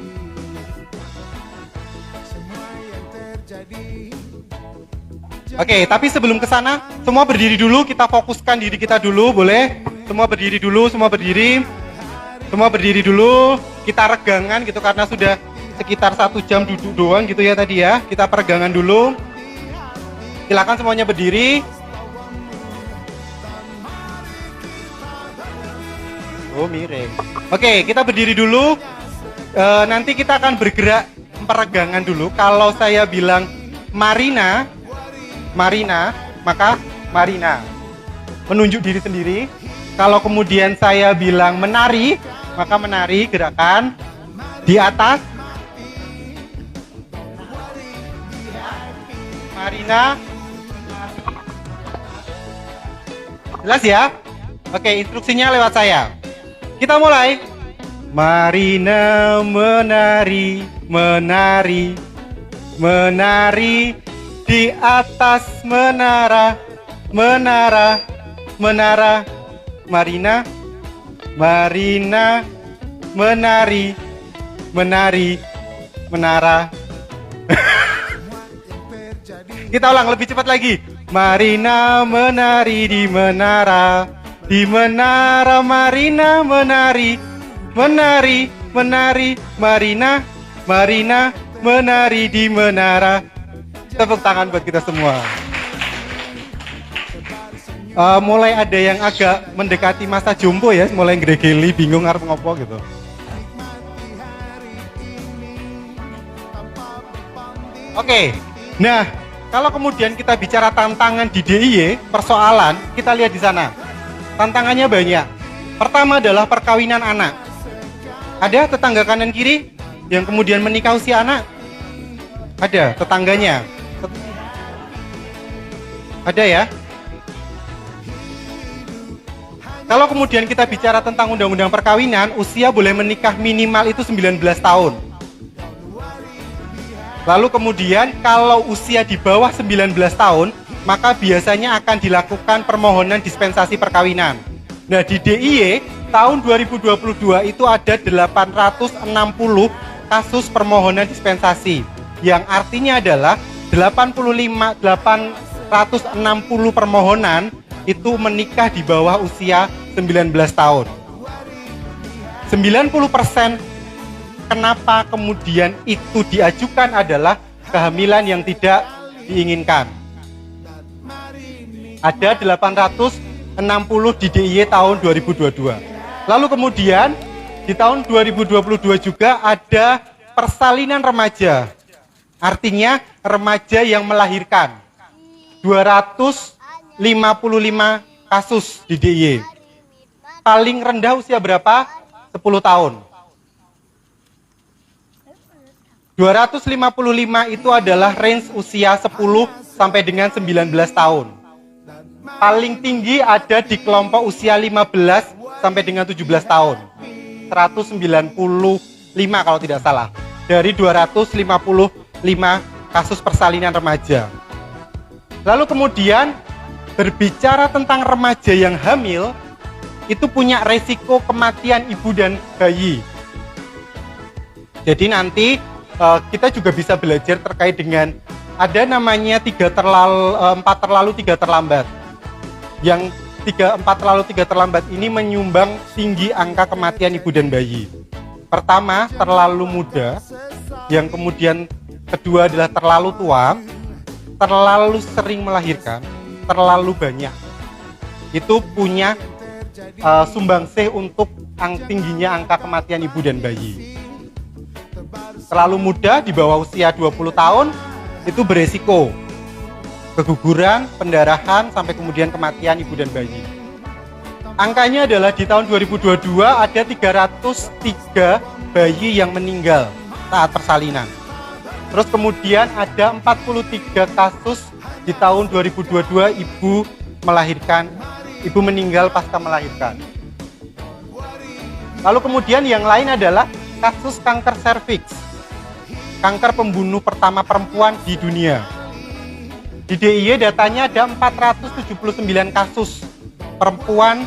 Semua yang terjadi. Oke, tapi sebelum ke sana, semua berdiri dulu, kita fokuskan diri kita dulu, boleh? Semua berdiri dulu, semua berdiri. Semua berdiri dulu, kita regangan gitu karena sudah sekitar 1 jam duduk doang gitu ya tadi ya. Kita peregangan dulu. Silakan semuanya berdiri. Oh, miring. Oke, kita berdiri dulu. Nanti kita akan bergerak peregangan dulu. Kalau saya bilang Marina, maka Marina menunjuk diri sendiri. Kalau kemudian saya bilang menari, maka menari gerakan di atas. Marina. Jelas ya? Oke, instruksinya lewat saya. Kita mulai. Marina menari, menari, menari di atas menara, menara, menara. Marina, Marina menari, menari, menara. Kita ulang lebih cepat lagi. Marina menari di menara, di menara Marina menari, menari, menari, Marina, Marina menari di menara. Tepuk tangan buat kita semua. Mulai ada yang agak mendekati masa jompo ya, mulai ngegeli, bingung harus ngopo gitu. Oke, nah kalau kemudian kita bicara tantangan di DIY, persoalan, kita lihat di sana. Tantangannya banyak. Pertama adalah perkawinan anak. Ada tetangga kanan kiri yang kemudian menikah usia anak? Ada, tetangganya. Ada ya? Kalau kemudian kita bicara tentang undang-undang perkawinan, usia boleh menikah minimal itu 19 tahun. Lalu kemudian kalau usia di bawah 19 tahun, maka biasanya akan dilakukan permohonan dispensasi perkawinan. Nah, di DIY tahun 2022 itu ada 860 kasus permohonan dispensasi, yang artinya adalah 860 permohonan itu menikah di bawah usia 19 tahun. 90% kenapa kemudian itu diajukan adalah kehamilan yang tidak diinginkan. Ada 860 di DIY tahun 2022. Lalu kemudian di tahun 2022 juga ada persalinan remaja. Artinya remaja yang melahirkan. 255 kasus di DIY. Paling rendah usia berapa? 10 tahun. 255 itu adalah range usia 10 sampai dengan 19 tahun. Paling tinggi ada di kelompok usia 15 sampai dengan 17 tahun. 195 kalau tidak salah. Dari 255 kasus persalinan remaja. Lalu kemudian berbicara tentang remaja yang hamil, itu punya resiko kematian ibu dan bayi. Jadi nanti kita juga bisa belajar terkait dengan ada namanya 4 terlalu 3 terlambat. Yang 4 terlalu 3 terlambat ini menyumbang tinggi angka kematian ibu dan bayi. Pertama, terlalu muda. Yang kemudian kedua adalah terlalu tua, terlalu sering melahirkan, terlalu banyak. Itu punya sumbangsih untuk tingginya angka kematian ibu dan bayi. Terlalu muda di bawah usia 20 tahun itu beresiko keguguran, pendarahan, sampai kemudian kematian ibu dan bayi. Angkanya adalah di tahun 2022 ada 303 bayi yang meninggal saat persalinan. Terus kemudian ada 43 kasus di tahun 2022 ibu meninggal pasca melahirkan. Lalu kemudian yang lain adalah kasus kanker serviks. Kanker pembunuh pertama perempuan di dunia. Di DIY datanya ada 479 kasus perempuan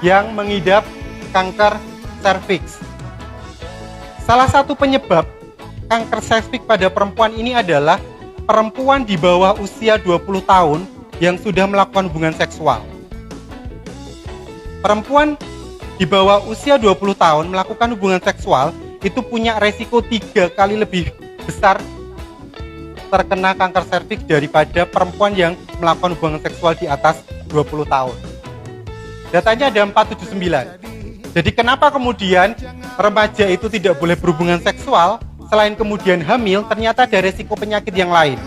yang mengidap kanker serviks. Salah satu penyebab kanker serviks pada perempuan ini adalah perempuan di bawah usia 20 tahun yang sudah melakukan hubungan seksual. Perempuan di bawah usia 20 tahun melakukan hubungan seksual itu punya resiko 3 kali lebih besar terkena kanker serviks daripada perempuan yang melakukan hubungan seksual di atas 20 tahun. Datanya ada 479. Jadi kenapa kemudian remaja itu tidak boleh berhubungan seksual, selain kemudian hamil, ternyata ada resiko penyakit yang lain.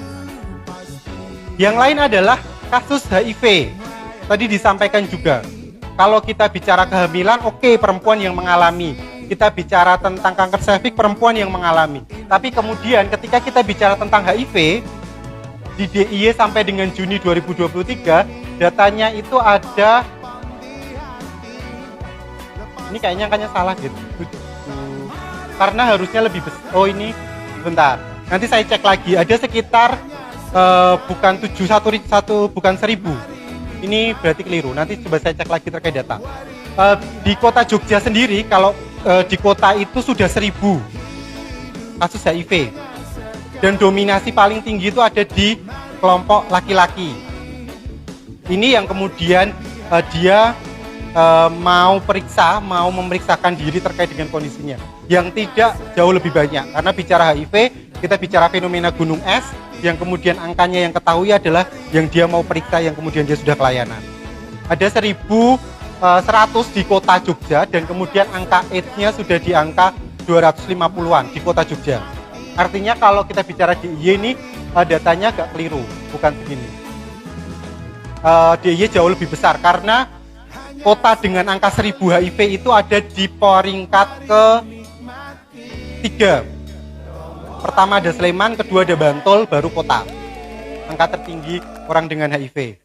Yang lain adalah kasus HIV. Tadi disampaikan juga, kalau kita bicara kehamilan, oke, perempuan yang mengalami. Kita bicara tentang kanker serviks, perempuan yang mengalami. Tapi kemudian ketika kita bicara tentang HIV, di DIY sampai dengan Juni 2023, datanya itu ada, ini kayaknya angkanya salah gitu. Karena harusnya lebih besar. Oh ini, bentar. Nanti saya cek lagi. Ada sekitar bukan 1.000. Ini berarti keliru. Nanti coba saya cek lagi terkait data. Di kota Jogja sendiri, kalau di kota itu sudah 1.000 kasus HIV. Dan dominasi paling tinggi itu ada di kelompok laki-laki. Ini yang kemudian dia mau memeriksakan diri terkait dengan kondisinya. Yang tidak jauh lebih banyak. Karena bicara HIV, kita bicara fenomena gunung es, yang kemudian angkanya yang ketahui adalah yang dia mau periksa, yang kemudian dia sudah kelayanan. Ada 1.100 di kota Jogja, dan kemudian angka AIDS-nya sudah di angka 250-an di kota Jogja. Artinya kalau kita bicara DIY ini, datanya agak keliru, bukan begini. DIY jauh lebih besar, karena kota dengan angka 1.000 HIV itu ada di peringkat ke-3. Pertama ada Sleman, kedua ada Bantul, baru kota. Angka tertinggi orang dengan HIV.